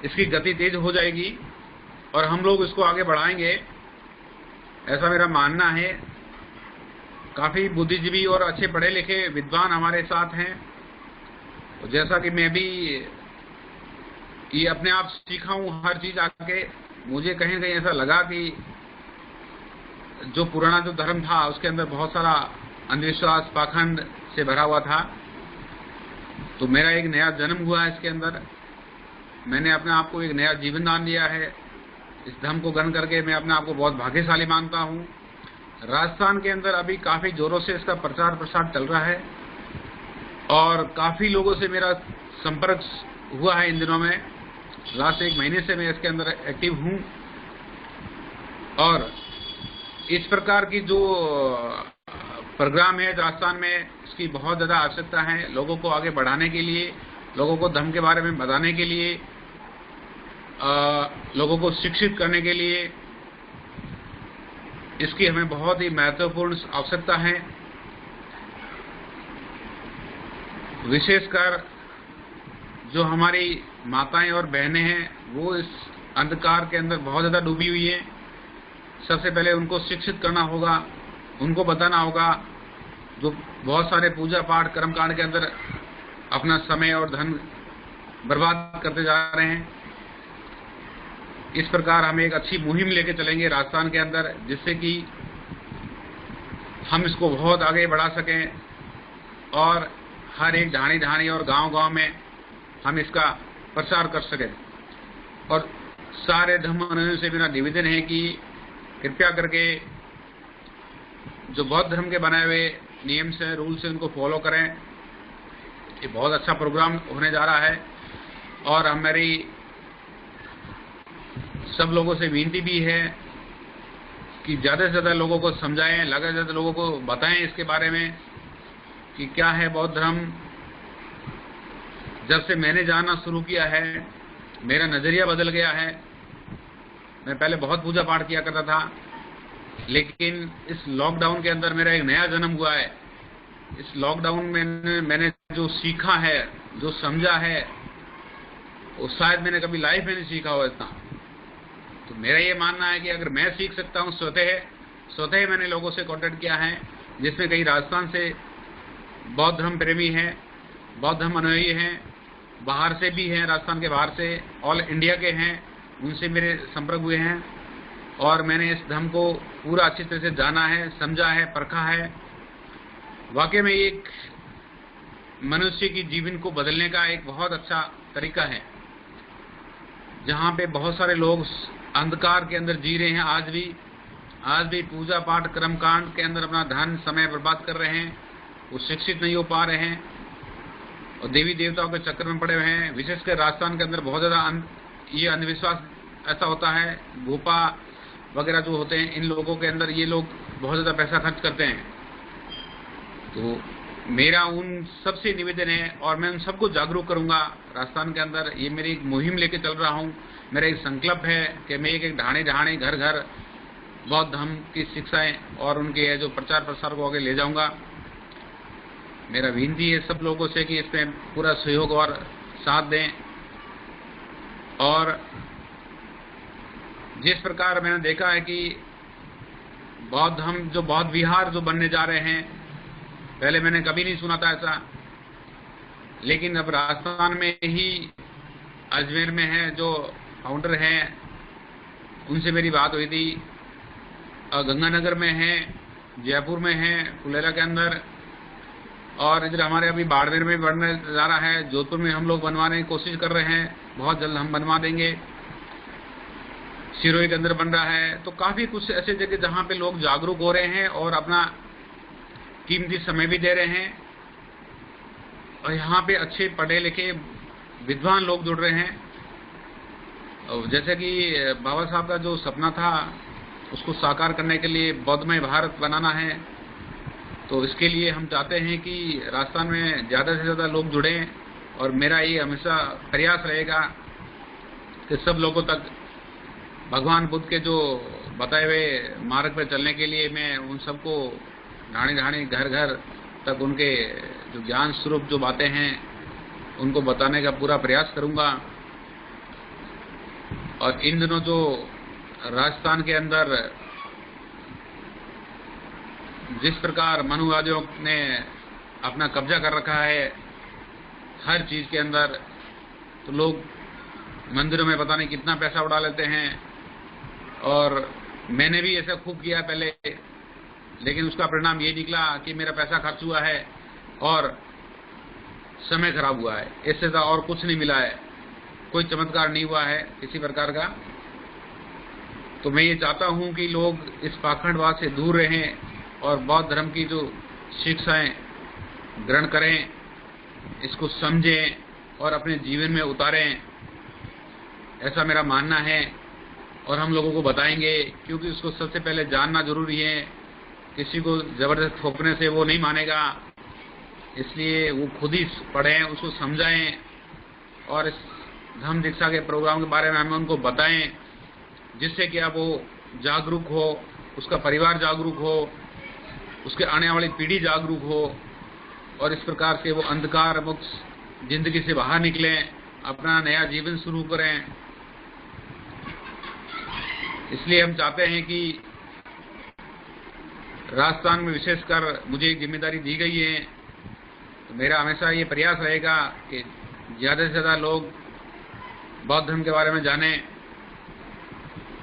इसकी गति तेज हो जाएगी और हम लोग इसको आगे बढ़ाएंगे, ऐसा मेरा मानना है। काफी बुद्धिजीवी और अच्छे पढ़े लिखे विद्वान हमारे साथ हैं। तो जैसा कि मैं भी ये अपने आप सीखा हूं हर चीज आके, मुझे कहीं न कहीं ऐसा लगा कि जो पुराना जो धर्म था उसके अंदर बहुत सारा अंधविश्वास, पाखंड से भरा हुआ था। तो मेरा एक नया जन्म हुआ है इसके अंदर, मैंने अपने आप को एक नया जीवन दान दिया है। इस धर्म को ग्रहण करके मैं अपने आप को बहुत भाग्यशाली मानता हूं। राजस्थान के अंदर अभी काफी जोरों से इसका प्रचार प्रसार चल रहा है और काफी लोगों से मेरा संपर्क हुआ है इन दिनों में। लास्ट 1 महीने से मैं इसके अंदर एक्टिव हूं और इस प्रकार की जो प्रोग्राम है राजस्थान में, इसकी बहुत ज्यादा आवश्यकता है लोगों को आगे बढ़ाने के लिए, लोगों को धर्म के बारे में बताने के लिए, लोगों को शिक्षित करने के लिए। इसकी हमें बहुत ही महत्वपूर्ण आवश्यकता है। विशेषकर जो हमारी माताएं और बहनें हैं वो इस अंधकार के अंदर बहुत ज्यादा डूबी हुई है। सबसे पहले उनको शिक्षित करना होगा, उनको बताना होगा जो बहुत सारे पूजा पाठ कर्मकांड के अंदर अपना समय और धन बर्बाद करते जा रहे हैं। इस प्रकार हम एक अच्छी मुहिम लेके चलेंगे राजस्थान के अंदर, जिससे कि हम इसको बहुत आगे बढ़ा सकें और हर एक ढाणी ढाणी और गांव-गांव में हम इसका प्रचार कर सकें। और सारे धर्म अनुयायियों से मेरा निवेदन है कि कृपया करके जो बौद्ध धर्म के बनाए हुए नियम से, रूल्स से, उनको फॉलो करें। ये बहुत अच्छा प्रोग्राम होने जा रहा है और हमारी सब लोगों से विनती भी है कि ज्यादा से ज्यादा लोगों को समझाएं, ज्यादा से ज्यादा लोगों को बताएं इसके बारे में कि क्या है बौद्ध धर्म, जब से मैंने जानना शुरू किया है मेरा नजरिया बदल गया है। मैं पहले बहुत पूजा पाठ किया करता था, लेकिन इस लॉकडाउन के अंदर मेरा एक नया जन्म हुआ है। इस लॉकडाउन में मैंने जो सीखा है, जो समझा है, वो शायद मैंने कभी लाइफ में नहीं सीखा हो इतना। तो मेरा ये मानना है कि अगर मैं सीख सकता हूँ स्वतः मैंने लोगों से कांटेक्ट किया है, जिसमें कई राजस्थान से बौद्ध धर्म प्रेमी हैं, बौद्ध धर्म अनुयायी हैं, बाहर से भी हैं, राजस्थान के बाहर से, ऑल इंडिया के हैं, उनसे मेरे संपर्क हुए हैं और मैंने इस धर्म को पूरा अच्छी तरह से जाना है, समझा है, परखा है। वाकई में एक मनुष्य की जीवन को बदलने का एक बहुत अच्छा तरीका है। जहाँ पे बहुत सारे लोग अंधकार के अंदर जी रहे हैं, आज भी पूजा पाठ कर्मकांड के अंदर अपना धन समय बर्बाद कर रहे हैं, वो शिक्षित नहीं हो पा रहे हैं और देवी देवताओं के चक्कर में पड़े हुए हैं। विशेषकर राजस्थान के अंदर बहुत ज्यादा ये अंधविश्वास ऐसा होता है, भोपा वगैरह जो होते हैं, इन लोगों के अंदर ये लोग बहुत ज्यादा पैसा खर्च करते हैं। तो मेरा उन सबसे निवेदन है और मैं उन सबको जागरूक करूंगा राजस्थान के अंदर। ये मेरी एक मुहिम लेके चल रहा हूँ। मेरा एक संकल्प है कि मैं एक ढाणे ढाणे घर घर बौद्ध धर्म की शिक्षाएं और उनके जो प्रचार प्रसार को आगे ले जाऊंगा। मेरा विनती है सब लोगों से कि इसमें पूरा सहयोग और साथ दें। और जिस प्रकार मैंने देखा है कि बौद्ध धर्म जो बौद्ध विहार जो बनने जा रहे हैं, पहले मैंने कभी नहीं सुना था ऐसा, लेकिन अब राजस्थान में ही अजमेर में है जो फाउंडर हैं, उनसे मेरी बात हुई थी। गंगानगर में है, जयपुर में है, फुलेरा के अंदर, और इधर हमारे अभी बाड़मेर में बनने जा रहा है, जोधपुर में हम लोग बनवाने की कोशिश कर रहे हैं, बहुत जल्द हम बनवा देंगे। सिरोही के अंदर बन रहा है। तो काफी कुछ ऐसे जगह जहां पे लोग जागरूक हो रहे हैं और अपना कीमती समय भी दे रहे हैं और यहाँ पे अच्छे पढ़े लिखे विद्वान लोग जुड़ रहे हैं। और जैसे कि बाबा साहब का जो सपना था उसको साकार करने के लिए बौद्धमय भारत बनाना है, तो इसके लिए हम चाहते हैं कि राजस्थान में ज्यादा से ज्यादा लोग जुड़ें। और मेरा ये हमेशा प्रयास रहेगा कि सब लोगों तक भगवान बुद्ध के जो बताए हुए मार्ग पर चलने के लिए मैं उन सबको ढाणी ढाणी घर घर तक उनके जो ज्ञान स्वरूप जो बातें हैं उनको बताने का पूरा प्रयास करूंगा। और इन दिनों जो राजस्थान के अंदर जिस प्रकार मनुवादियों ने अपना कब्जा कर रखा है हर चीज के अंदर, तो लोग मंदिरों में पता नहीं कितना पैसा उड़ा लेते हैं। और मैंने भी ऐसा खूब किया पहले, लेकिन उसका परिणाम ये निकला कि मेरा पैसा खर्च हुआ है और समय खराब हुआ है। इससे ज्यादा और कुछ नहीं मिला है, कोई चमत्कार नहीं हुआ है किसी प्रकार का। तो मैं ये चाहता हूं कि लोग इस पाखंडवाद से दूर रहें और बौद्ध धर्म की जो शिक्षाएं ग्रहण करें, इसको समझें और अपने जीवन में उतारें, ऐसा मेरा मानना है। और हम लोगों को बताएंगे, क्योंकि उसको सबसे पहले जानना जरूरी है। किसी को जबरदस्त थोपने से वो नहीं मानेगा, इसलिए वो खुद ही पढ़ें, उसको समझाएं और इस धर्म दीक्षा के प्रोग्राम के बारे में हमें उनको बताएं, जिससे कि अब वो जागरूक हो, उसका परिवार जागरूक हो, उसके आने वाली पीढ़ी जागरूक हो और इस प्रकार से वो अंधकार मुक्त जिंदगी से बाहर निकलें, अपना नया जीवन शुरू करें। इसलिए हम चाहते हैं कि राजस्थान में विशेषकर मुझे एक जिम्मेदारी दी गई है, तो मेरा हमेशा ये प्रयास रहेगा कि ज्यादा से ज्यादा लोग बौद्ध धर्म के बारे में जानें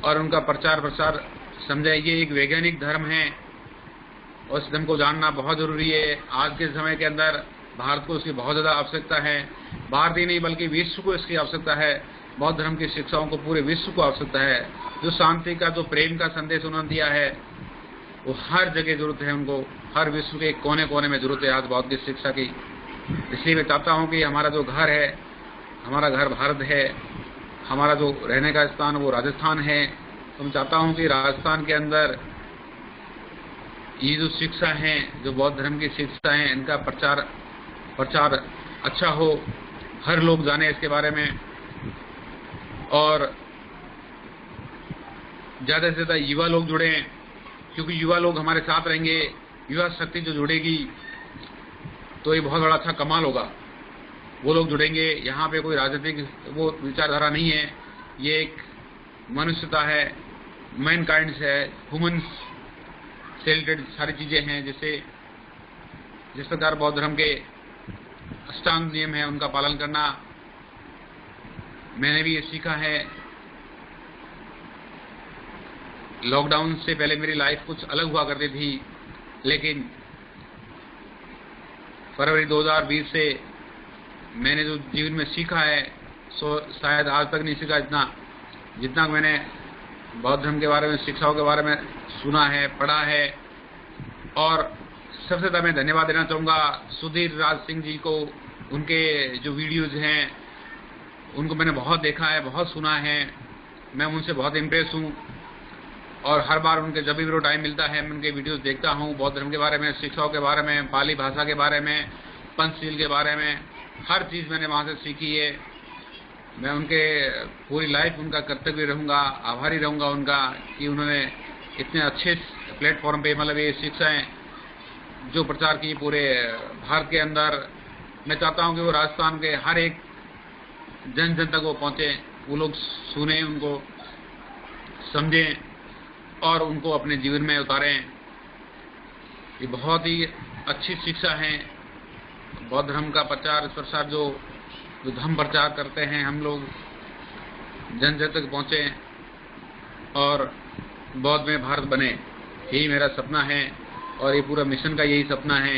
और उनका प्रचार प्रसार समझें। ये एक वैज्ञानिक धर्म है और इस धर्म को जानना बहुत जरूरी है। आज के समय के अंदर भारत को इसकी बहुत ज्यादा आवश्यकता है, भारत ही नहीं बल्कि विश्व को इसकी आवश्यकता है। बौद्ध धर्म की शिक्षाओं को पूरे विश्व को आवश्यकता है। जो शांति का, जो प्रेम का संदेश उन्होंने दिया है, वो हर जगह जरूरत है उनको, हर विश्व के कोने कोने में जरूरत है आज बौद्ध की शिक्षा की। इसलिए मैं चाहता हूँ कि हमारा जो घर है, हमारा घर भारत है, हमारा जो रहने का स्थान वो राजस्थान है, तो मैं चाहता हूँ कि राजस्थान के अंदर ये जो शिक्षा है, जो बौद्ध धर्म की शिक्षा है, इनका प्रचार अच्छा हो, हर लोग जाने इसके बारे में, और ज्यादा से ज्यादा युवा लोग जुड़े, क्योंकि युवा लोग हमारे साथ रहेंगे, युवा शक्ति जो जुड़ेगी तो ये बहुत बड़ा अच्छा कमाल होगा। वो लोग जुड़ेंगे। यहाँ पे कोई राजनीतिक वो विचारधारा नहीं है, ये एक मनुष्यता है, मैनकाइंड है, ह्यूमंस से रिलेटेड सारी चीजें हैं। जैसे जिस प्रकार बौद्ध धर्म के अष्टांग नियम है उनका पालन करना, मैंने भी ये सीखा है। लॉकडाउन से पहले मेरी लाइफ कुछ अलग हुआ करती थी, लेकिन फरवरी 2020 से मैंने जो जीवन में सीखा है सो शायद आज तक नहीं सीखा जितना मैंने बौद्ध धर्म के बारे में, शिक्षाओं के बारे में सुना है, पढ़ा है। और सबसे ज्यादा मैं धन्यवाद देना चाहूंगा सुधीर राज सिंह जी को। उनके जो वीडियोज हैं उनको मैंने बहुत देखा है, बहुत सुना है, मैं उनसे बहुत इम्प्रेस हूँ। और हर बार उनके जब भी मेरे टाइम मिलता है मैं उनके वीडियोस देखता हूँ, बौद्ध धर्म के बारे में, शिक्षाओं के बारे में, पाली भाषा के बारे में, पंचशील के बारे में, हर चीज मैंने वहां से सीखी है। मैं उनके पूरी लाइफ उनका कर्तव्य रहूंगा, आभारी रहूंगा उनका कि उन्होंने इतने अच्छे प्लेटफॉर्म पे मतलब ये शिक्षाएं जो प्रचार की पूरे भारत के अंदर। मैं चाहता हूं कि वो राजस्थान के हर एक जन जन तक वो पहुंचे, वो लोग सुने, उनको समझें और उनको अपने जीवन में उतारें। ये बहुत ही अच्छी शिक्षा है। बौद्ध धर्म का प्रचार प्रसार जो धर्म प्रचार करते हैं हम लोग, जन जन तक पहुंचे और बौद्ध में भारत बने, यही मेरा सपना है और ये पूरा मिशन का यही सपना है।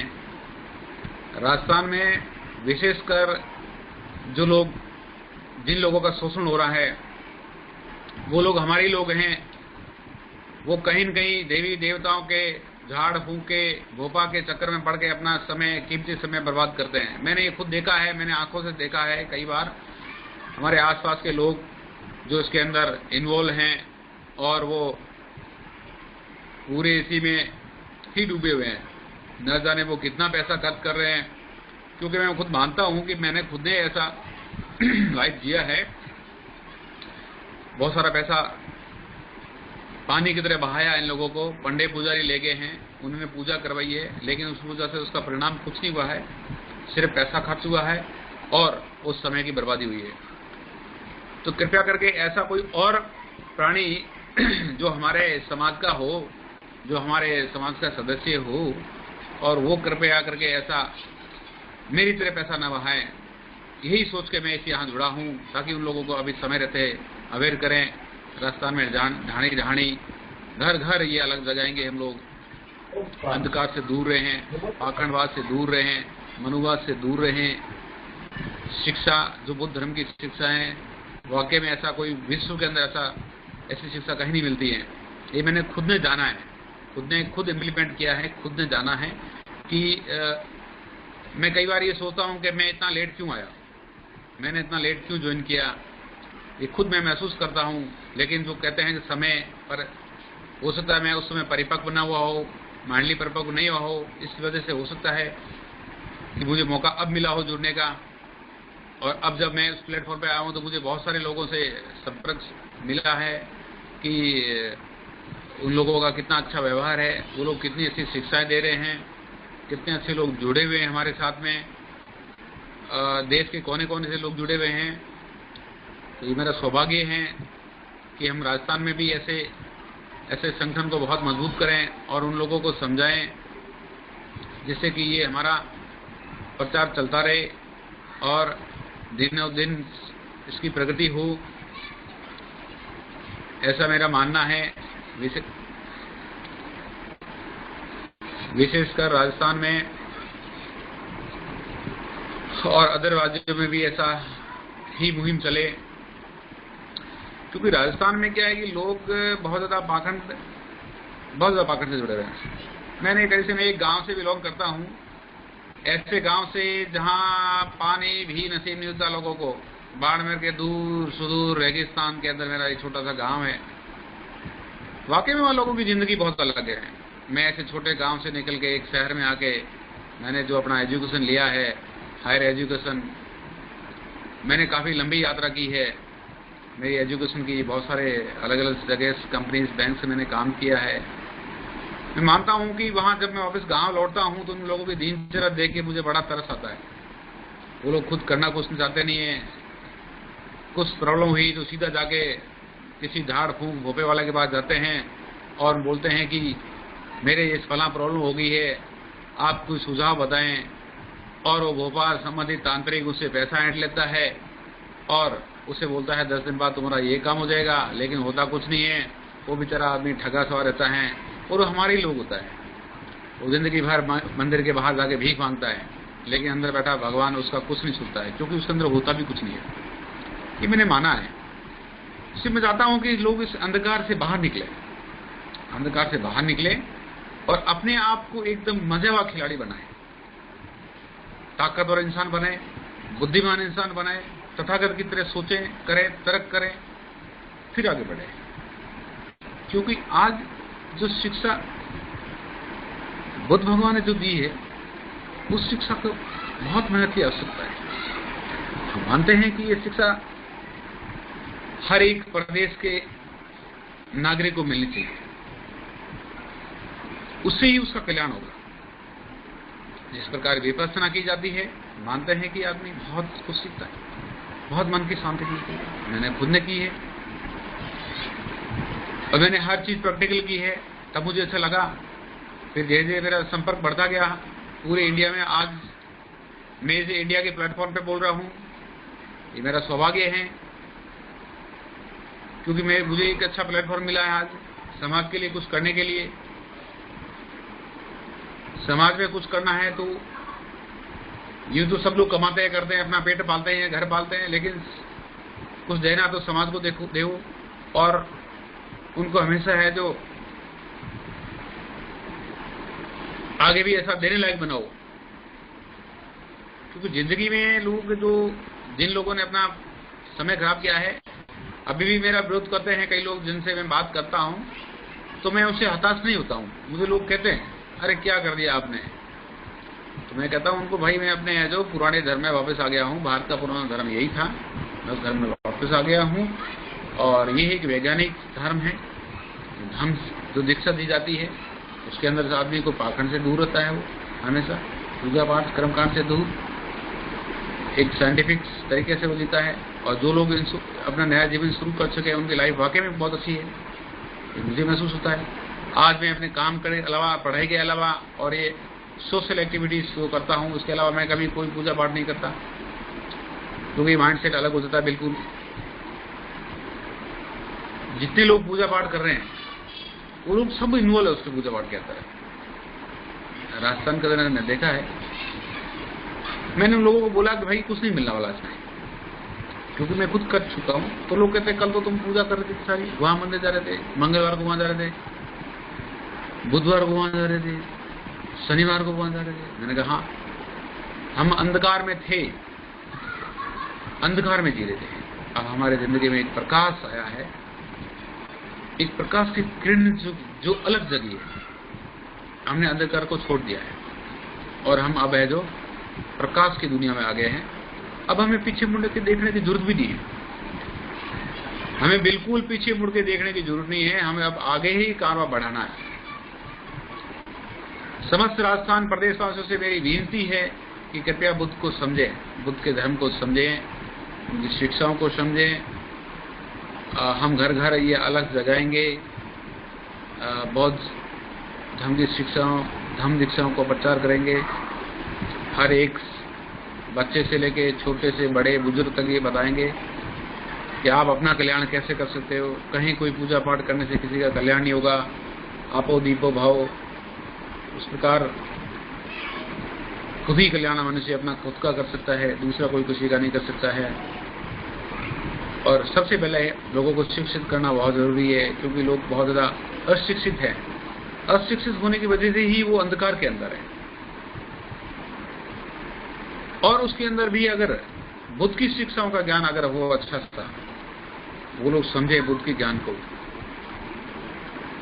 राजस्थान में विशेषकर जो लोग, जिन लोगों का शोषण हो रहा है, वो लोग हमारे लोग हैं। वो कहीं न कहीं देवी देवताओं के झाड़ फूंक के भोपा के चक्कर में पड़ के अपना समय, कीमती समय बर्बाद करते हैं। मैंने ये खुद देखा है, मैंने आंखों से देखा है कई बार। हमारे आसपास के लोग जो इसके अंदर इन्वॉल्व हैं और वो पूरे इसी में ही डूबे हुए हैं, न जाने वो कितना पैसा खर्च कर रहे हैं। क्योंकि मैं खुद मानता हूं कि मैंने खुद ने ऐसा लाइफ जिया है। बहुत सारा पैसा पानी की तरह बहाया इन लोगों को, पंडे पुजारी ले गए हैं, उन्होंने पूजा करवाई है, लेकिन उस पूजा से उसका परिणाम कुछ नहीं हुआ है, सिर्फ पैसा खर्च हुआ है और उस समय की बर्बादी हुई है। तो कृपया करके ऐसा कोई और प्राणी जो हमारे समाज का हो, जो हमारे समाज का सदस्य हो, और वो कृपया करके ऐसा मेरी तरह पैसा न बहाए, यही सोच के मैं इस यहाँ जुड़ा हूँ, ताकि उन लोगों को अभी समय रहते अवेयर करें। राजस्थान में ढाणी ढाणी घर घर ये अलग जगाएंगे हम लोग। अंधकार से दूर रहें, पाखंडवाद से दूर रहें, मनुवाद से दूर रहें। शिक्षा जो बुद्ध धर्म की शिक्षा है, वाकई में ऐसा कोई विश्व के अंदर ऐसी शिक्षा कहीं नहीं मिलती है। ये मैंने खुद ने जाना है, खुद इम्प्लीमेंट किया है, खुद ने जाना है कि मैं कई बार ये सोचता हूँ कि मैं इतना लेट क्यों आया, मैंने इतना लेट क्यों ज्वाइन किया, ये खुद मैं महसूस करता हूँ। लेकिन जो कहते हैं कि समय पर हो सकता है मैं उस समय परिपक्व ना हुआ हो, माइंडली परिपक्व नहीं हुआ हो, इस वजह से हो सकता है कि मुझे मौका अब मिला हो जुड़ने का। और अब जब मैं उस प्लेटफॉर्म पे आया हूँ तो मुझे बहुत सारे लोगों से संपर्क मिला है कि उन लोगों का कितना अच्छा व्यवहार है, वो लोग कितनी अच्छी शिक्षाएं दे रहे हैं, कितने अच्छे लोग जुड़े हुए हैं हमारे साथ में, देश के कोने कोने से लोग जुड़े हुए हैं। तो ये मेरा सौभाग्य है कि हम राजस्थान में भी ऐसे संगठन को बहुत मजबूत करें और उन लोगों को समझाएं, जिससे कि ये हमारा प्रचार चलता रहे और दिनों दिन इसकी प्रगति हो, ऐसा मेरा मानना है। विशेषकर राजस्थान में और अदर राज्यों में भी ऐसा ही मुहिम चले, क्योंकि राजस्थान में क्या है कि लोग बहुत ज्यादा पाखंड से जुड़े हुए हैं। मैंने कहीं से मैं एक गांव से बिलोंग करता हूं, ऐसे गांव से जहां पानी भी नसीब नहीं होता लोगों को। बाड़मेर के दूर सुदूर रेगिस्तान के अंदर मेरा एक छोटा सा गांव है। वाकई में वहाँ लोगों की जिंदगी बहुत अलग है। मैं ऐसे छोटे गांव से निकल के एक शहर में आके मैंने जो अपना एजुकेशन लिया है, हायर एजुकेशन, मैंने काफ़ी लंबी यात्रा की है। मेरी एजुकेशन की बहुत सारे अलग अलग जगह कंपनीज बैंक से मैंने काम किया है। मैं मानता हूं कि वहां जब मैं वापस गांव लौटता हूं तो उन लोगों की दिनचर्या देख के मुझे बड़ा तरस आता है। वो लोग खुद करना कुछ चाहते नहीं है। कुछ प्रॉब्लम हुई तो सीधा जाके किसी झाड़ फूंक भोपे वाले के पास जाते हैं और बोलते हैं कि मेरे इस फला प्रॉब्लम हो गई है, आप कोई सुझाव बताएं। और वो भोपाल संबंधित तांत्रिक उससे पैसा ऐंठ लेता है और उसे बोलता है 10 दिन बाद तुम्हारा ये काम हो जाएगा, लेकिन होता कुछ नहीं है। वो बेचारा आदमी ठगा सवा रहता है और वो हमारे ही लोग होता है। वो जिंदगी भर मंदिर के बाहर जाके भीख मांगता है, लेकिन अंदर बैठा भगवान उसका कुछ नहीं सुनता है, क्योंकि उसके अंदर होता भी कुछ नहीं है। ये मैंने माना है। इसलिए मैं चाहता हूं कि लोग इस अंधकार से बाहर निकले, अंधकार से बाहर निकले और अपने आप को एकदम मजेदार खिलाड़ी बनाए, ताकतवर इंसान बने, बुद्धिमान इंसान बने, तथागत की तरह सोचें, करें, तर्क करें, फिर आगे बढ़े। क्योंकि आज जो शिक्षा बुद्ध भगवान ने जो दी है, उस शिक्षा को बहुत मेहनत की आवश्यकता है। हम मानते हैं कि ये शिक्षा हर एक प्रदेश के नागरिक को मिलनी चाहिए, उससे ही उसका कल्याण होगा। जिस प्रकार विपස්සना की जाती है, मानते हैं कि आदमी बहुत कुछ सीखता है, बहुत मन की शांति मिलती है। मैंने खुद ने की है और मैंने हर चीज प्रैक्टिकल की है, तब मुझे अच्छा लगा। फिर धीरे धीरे मेरा संपर्क बढ़ता गया पूरे इंडिया में। आज मैं इस इंडिया के प्लेटफॉर्म पे बोल रहा हूं, ये मेरा सौभाग्य है, क्योंकि मुझे एक अच्छा प्लेटफॉर्म मिला है आज समाज के लिए कुछ करने के लिए। समाज में कुछ करना है तो यूं तो सब लोग कमाते हैं, करते हैं, अपना पेट पालते हैं, घर पालते हैं, लेकिन कुछ देना तो समाज को दो और उनको हमेशा है जो आगे भी ऐसा देने लायक बनाओ। क्योंकि जिंदगी में लोग जिन लोगों ने अपना समय खराब किया है, अभी भी मेरा विरोध करते हैं कई लोग जिनसे मैं बात करता हूं, तो मैं उससे हताश नहीं होता हूं। मुझे लोग कहते हैं अरे क्या कर दिया आपने, तो मैं कहता हूं उनको, भाई मैं अपने जो पुराने धर्म में वापस आ गया हूं। भारत का पुराना धर्म यही था, मैं उस धर्म में वापस आ गया हूं और ये एक वैज्ञानिक धर्म है। धर्म जो दीक्षा दी जाती है उसके अंदर से आदमी को पाखंड से दूर रहता है, वो हमेशा पूजा पाठ कर्मकांड से दूर एक साइंटिफिक तरीके से वो जीता है। और जो लोग अपना नया जीवन शुरू कर सके उनकी लाइफ वाकई में बहुत अच्छी है, मुझे महसूस होता है। आज मैं अपने काम के अलावा, पढ़ाई के अलावा और ये सोशल एक्टिविटीज जो करता हूँ, उसके अलावा मैं कभी कोई पूजा पाठ नहीं करता, क्योंकि माइंड सेट अलग हो जाता है बिल्कुल। जितने लोग पूजा पाठ कर रहे हैं वो लोग सब इन्वॉल्व है उसके पूजा पाठ के अंदर। राजस्थान के अंदर मैंने देखा है, मैंने उन लोगों को बोला कि भाई कुछ नहीं मिलने वाला इसमें, क्योंकि मैं खुद कर चुका हूँ। तो लोग कहते हैं कल तो तुम पूजा कर रहे थे सारी, वहां मंदिर जा रहे थे, मंगलवार को वहां जा रहे थे, बुधवार को वहां जा रहे थे, शनिवार को वहां जा रहे थे। मैंने कहा हाँ, हम अंधकार में थे, अंधकार में जी रहे थे। अब हमारे जिंदगी में एक प्रकाश आया है, एक प्रकाश की किरण जो अलग जगी है। हमने अंधकार को छोड़ दिया है और हम अब है जो प्रकाश की दुनिया में आ गए हैं। अब हमें पीछे मुड़ के देखने की जरूरत भी नहीं है, हमें बिल्कुल पीछे मुड़ के देखने की जरूरत नहीं है। हमें अब आगे ही कारवां बढ़ाना है। समस्त राजस्थान प्रदेशवासियों से मेरी विनती है कि कृपया बुद्ध को समझें, बुद्ध के धर्म को समझें, उनकी शिक्षाओं को समझें। हम घर घर ये अलग जगाएंगे, बौद्ध धर्म की शिक्षाओं, धर्म दीक्षाओं को प्रचार करेंगे। हर एक बच्चे से लेके छोटे से बड़े बुजुर्ग तक ये बताएंगे कि आप अपना कल्याण कैसे कर सकते हो। कहीं कोई पूजा पाठ करने से किसी का कल्याण नहीं होगा। आपो दीपो भाव, उस प्रकार खुद ही कल्याण मनुष्य अपना खुद का कर सकता है, दूसरा कोई किसी का नहीं कर सकता है। और सबसे पहले लोगों को शिक्षित करना बहुत जरूरी है, क्योंकि लोग बहुत ज्यादा अशिक्षित हैं। अशिक्षित होने की वजह से ही वो अंधकार के अंदर है। और उसके अंदर भी अगर बुद्ध की शिक्षाओं का ज्ञान अगर वो अच्छा था, वो लोग समझे बुद्ध के ज्ञान को,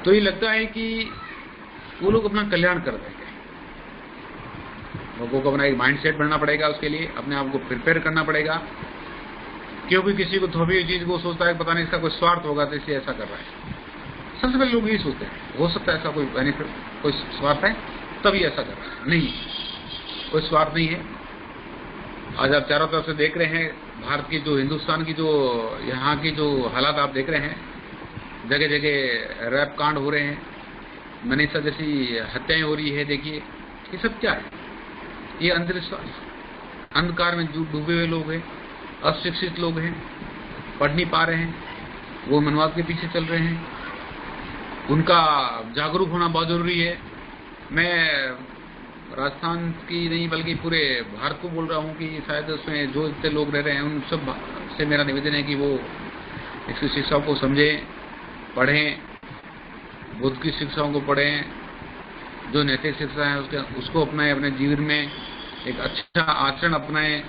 तो ये लगता है कि वो लोग अपना कल्याण कर देंगे। लोगों को अपना एक माइंड सेट बनना पड़ेगा, उसके लिए अपने आप को प्रिपेयर करना पड़ेगा। क्योंकि किसी को थोपी हुई चीज वो सोचता है पता नहीं इसका कोई स्वार्थ होगा तो इसलिए ऐसा कर रहा है। सबसे पहले लोग यही सोचते हैं, हो सकता है ऐसा कोई बेनिफिट, कोई स्वार्थ है तभी ऐसा कर रहा है। नहीं, कोई स्वार्थ नहीं है। आज आप चारों तरफ से देख रहे हैं भारत की जो, हिंदुस्तान की जो, यहाँ की जो हालात आप देख रहे हैं, जगह जगह रैप कांड हो रहे हैं, मनीषा जैसी हत्याएं हो रही है। देखिए ये सब क्या है? ये अंधविश्वास, अंधकार में डूबे हुए लोग हैं, अशिक्षित लोग हैं, पढ़ नहीं पा रहे हैं, वो मनवाद के पीछे चल रहे हैं। उनका जागरूक होना बहुत जरूरी है। मैं राजस्थान की नहीं बल्कि पूरे भारत को बोल रहा हूँ कि शायद उसमें जो इतने लोग रह रहे हैं उन सब से मेरा निवेदन है कि वो इसकी शिक्षाओं को समझें, पढ़ें, बुद्ध की शिक्षाओं को पढ़ें, जो नैतिक शिक्षा है उसको अपनाएं, अपने जीवन में एक अच्छा आचरण अपनाएं,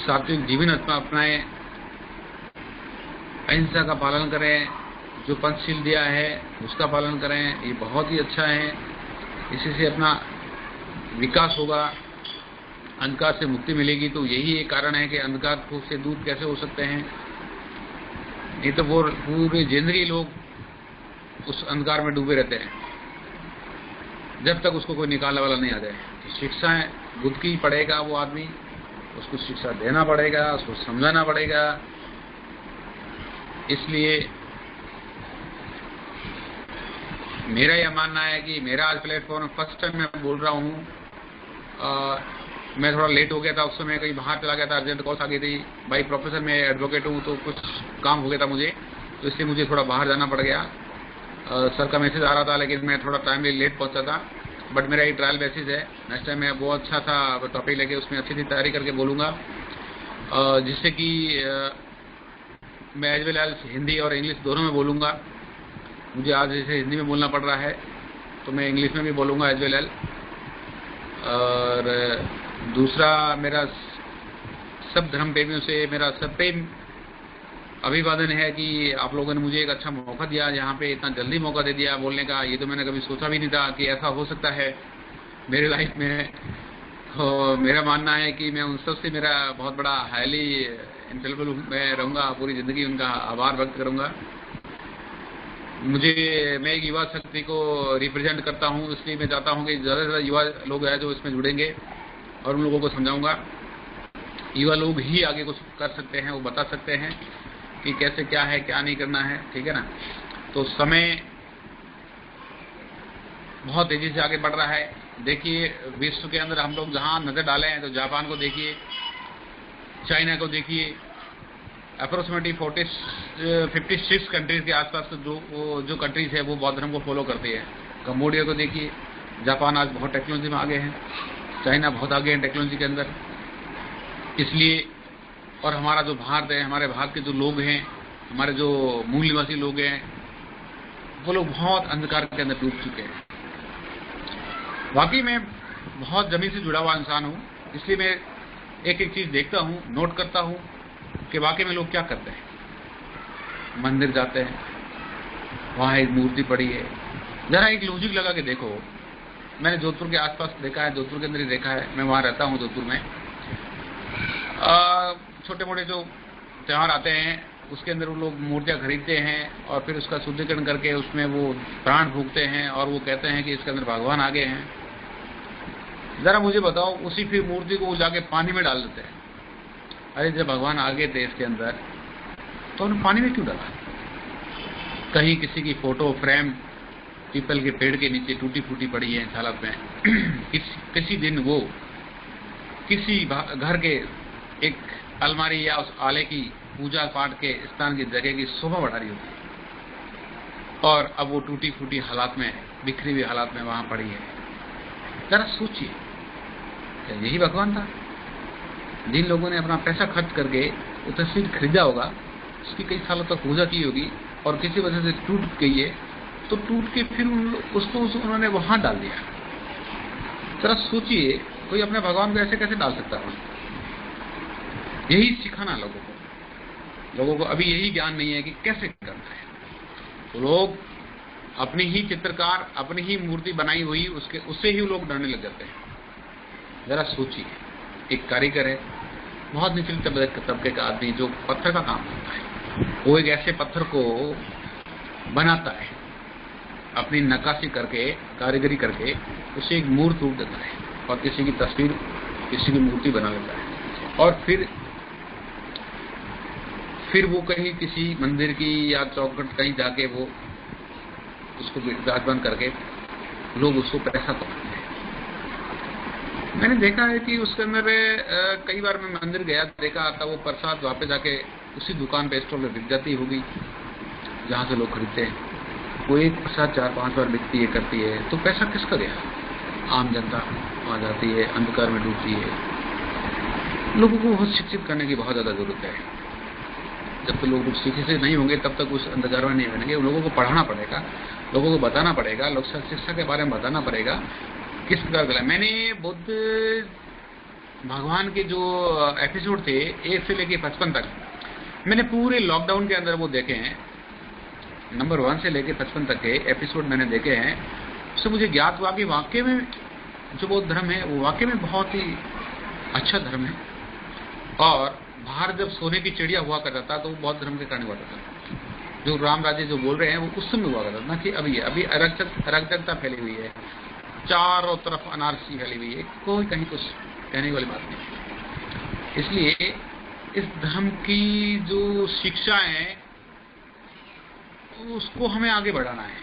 सात्विक जीवन अपनाएं, अहिंसा का पालन करें, जो पंचशील दिया है उसका पालन करें। ये बहुत ही अच्छा है, इसी से अपना विकास होगा, अंधकार से मुक्ति मिलेगी। तो यही एक कारण है कि अंधकार से दूर कैसे हो सकते हैं। नहीं तो वो पूरे जिंदगी लोग उस अंधकार में डूबे रहते हैं जब तक उसको कोई निकालने वाला नहीं आ जाए। तो शिक्षाएं बुद्ध की पढ़ेगा वो आदमी, उसको शिक्षा देना पड़ेगा, उसको समझाना पड़ेगा। इसलिए मेरा यह मानना है कि मेरा आज प्लेटफॉर्म फर्स्ट टाइम मैं बोल रहा हूँ। मैं थोड़ा लेट हो गया था, उस समय कहीं बाहर चला गया था, अर्जेंट कॉल आ गई थी। भाई प्रोफेसर मैं एडवोकेट हूँ, तो कुछ काम हो गया था मुझे, तो इसलिए मुझे थोड़ा बाहर जाना पड़ गया। सर का मैसेज आ रहा था लेकिन मैं थोड़ा टाइमली लेट पहुंचा था। बट मेरा एक ट्रायल बेसिस है, नेक्स्ट टाइम मैं बहुत अच्छा था टॉपिक लेके उसमें अच्छी तैयारी करके बोलूँगा, जिससे कि मैं एज वेल एज हिंदी और इंग्लिश दोनों में बोलूँगा। मुझे आज जैसे हिंदी में बोलना पड़ रहा है तो मैं इंग्लिश में भी बोलूँगा एज वेल एज। और दूसरा, मेरा सब धर्म प्रेमियों से मेरा सब प्रेम अभिवादन है कि आप लोगों ने मुझे एक अच्छा मौका दिया, यहाँ पे इतना जल्दी मौका दे दिया बोलने का। ये तो मैंने कभी सोचा भी नहीं था कि ऐसा हो सकता है मेरी लाइफ में। तो मेरा मानना है कि मैं उन सब से मेरा बहुत बड़ा हाईली इंटेलेक्चुअल मैं रहूँगा, पूरी ज़िंदगी उनका आभार व्यक्त करूँगा। मैं एक युवा शक्ति को रिप्रेजेंट करता हूँ, इसलिए मैं चाहता हूँ कि ज़्यादा से ज़्यादा युवा लोग हैं जो इसमें जुड़ेंगे और उन लोगों को समझाऊंगा। युवा लोग ही आगे कुछ कर सकते हैं, वो बता सकते हैं कि कैसे क्या है, क्या नहीं करना है, ठीक है ना। तो समय बहुत तेजी से आगे बढ़ रहा है। देखिए विश्व के अंदर हम लोग जहाँ नजर डाले हैं तो जापान को देखिए, चाइना को देखिए, अप्रोक्सीमेटली 56 कंट्रीज के आसपास जो कंट्रीज है वो बौद्ध धर्म को फॉलो करती है। कंबोडिया को देखिए, जापान आज बहुत टेक्नोलॉजी में आगे है, चाइना बहुत आगे है टेक्नोलॉजी के अंदर। इसलिए और हमारा जो भारत है, हमारे भारत के जो लोग हैं, हमारे जो मूल निवासी लोग हैं, वो लोग बहुत अंधकार के अंदर डूब चुके हैं। वाकई मैं बहुत जमीन से जुड़ा हुआ इंसान हूँ, इसलिए मैं एक एक चीज देखता हूँ, नोट करता हूँ कि वाकई में लोग क्या करते हैं। मंदिर जाते हैं, वहाँ एक मूर्ति पड़ी है, जरा एक लॉजिक लगा के देखो। मैंने जोधपुर के आसपास देखा है, जोधपुर के अंदर ही देखा है, मैं वहाँ रहता हूँ जोधपुर में। छोटे मोटे जो त्योहार आते हैं उसके अंदर वो लोग मूर्तियाँ खरीदते हैं और फिर उसका शुद्धिकरण करके उसमें वो प्राण फूकते हैं और वो कहते हैं कि इसके अंदर भगवान आगे हैं। जरा मुझे बताओ, उसी फिर मूर्ति को वो जाके पानी में डाल देते हैं। अरे जब भगवान आगे थे इसके अंदर तो उन्होंने पानी में क्यों डाला? कहीं किसी की फोटो फ्रेम पीपल के पेड़ के नीचे टूटी फूटी पड़ी है इस हालत में। किसी दिन वो किसी घर के एक अलमारी या उस आले की पूजा पाठ के स्थान की जगह की शोभा बढ़ा रही होती और अब वो टूटी फूटी हालात में, बिखरी हुई हालात में वहां पड़ी है। जरा सोचिए, क्या यही भगवान था? जिन लोगों ने अपना पैसा खर्च करके वो तस्वीर खरीदा होगा, उसकी कई सालों तक पूजा की होगी और किसी वजह से टूट गई है, तो टूट के फिर उसको उन्होंने वहां डाल दिया। जरा सोचिए, कोई अपने भगवान को ऐसे कैसे डाल सकता है? यही सिखाना लोगों को अभी यही ज्ञान नहीं है कि कैसे करना है। तो लोग अपनी ही चित्रकार, अपनी ही मूर्ति बनाई हुई उससे ही लोग डरने लग जाते हैं। जरा सोचिए, एक कारीगर है, बहुत निचले तबके का आदमी जो पत्थर का काम करता है, वो एक ऐसे पत्थर को बनाता है, अपनी नक्काशी करके, कारीगरी करके उसे एक मूर्त रूप देता है और किसी की तस्वीर, किसी की मूर्ति बना लेता है। और फिर वो कहीं किसी मंदिर की या चौखट कहीं जाके वो उसको विराजमान करके लोग उसको पैसा पाते हैं। मैंने देखा है कि उसके अंदर कई बार मैं मंदिर गया, देखा आता वो प्रसाद वापस जाके उसी दुकान पे स्टोर में बिक जाती होगी जहाँ से लोग खरीदते हैं। वो एक प्रसाद 4-5 बार बिकती है, करती है, तो पैसा किसका गया? आम जनता वहाँ जाती है, अंधकार में डूबती है। लोगों को बहुत शिक्षित करने की बहुत ज्यादा जरूरत है। जब तक लोग शिक्षित नहीं होंगे तब तक उस अंधकार में नहीं बनेंगे। लोगों को पढ़ाना पड़ेगा, लोगों को बताना पड़ेगा, लोक शिक्षा के बारे में बताना पड़ेगा किस प्रकार का। मैंने बुद्ध भगवान के जो एपिसोड थे 1 से लेके 55 तक, मैंने पूरे लॉकडाउन के अंदर वो देखे हैं। नंबर 1 से लेके 55 तक के एपिसोड मैंने देखे हैं। उससे मुझे ज्ञात हुआ कि वाकई में जो बौद्ध धर्म है वो वाकई में बहुत ही अच्छा धर्म है। और बाहर जब सोने की चिड़िया हुआ करता था तो वो बौद्ध धर्म के कारण हुआ करता था। जो राम राज्य जो बोल रहे हैं वो उस समय हुआ करता था, ना कि अभी अराजकता फैली हुई है, चारों तरफ अनारसी फैली हुई है, कोई कहीं कुछ कहने वाली बात नहीं। इसलिए इस धर्म की जो शिक्षा है उसको हमें आगे बढ़ाना है,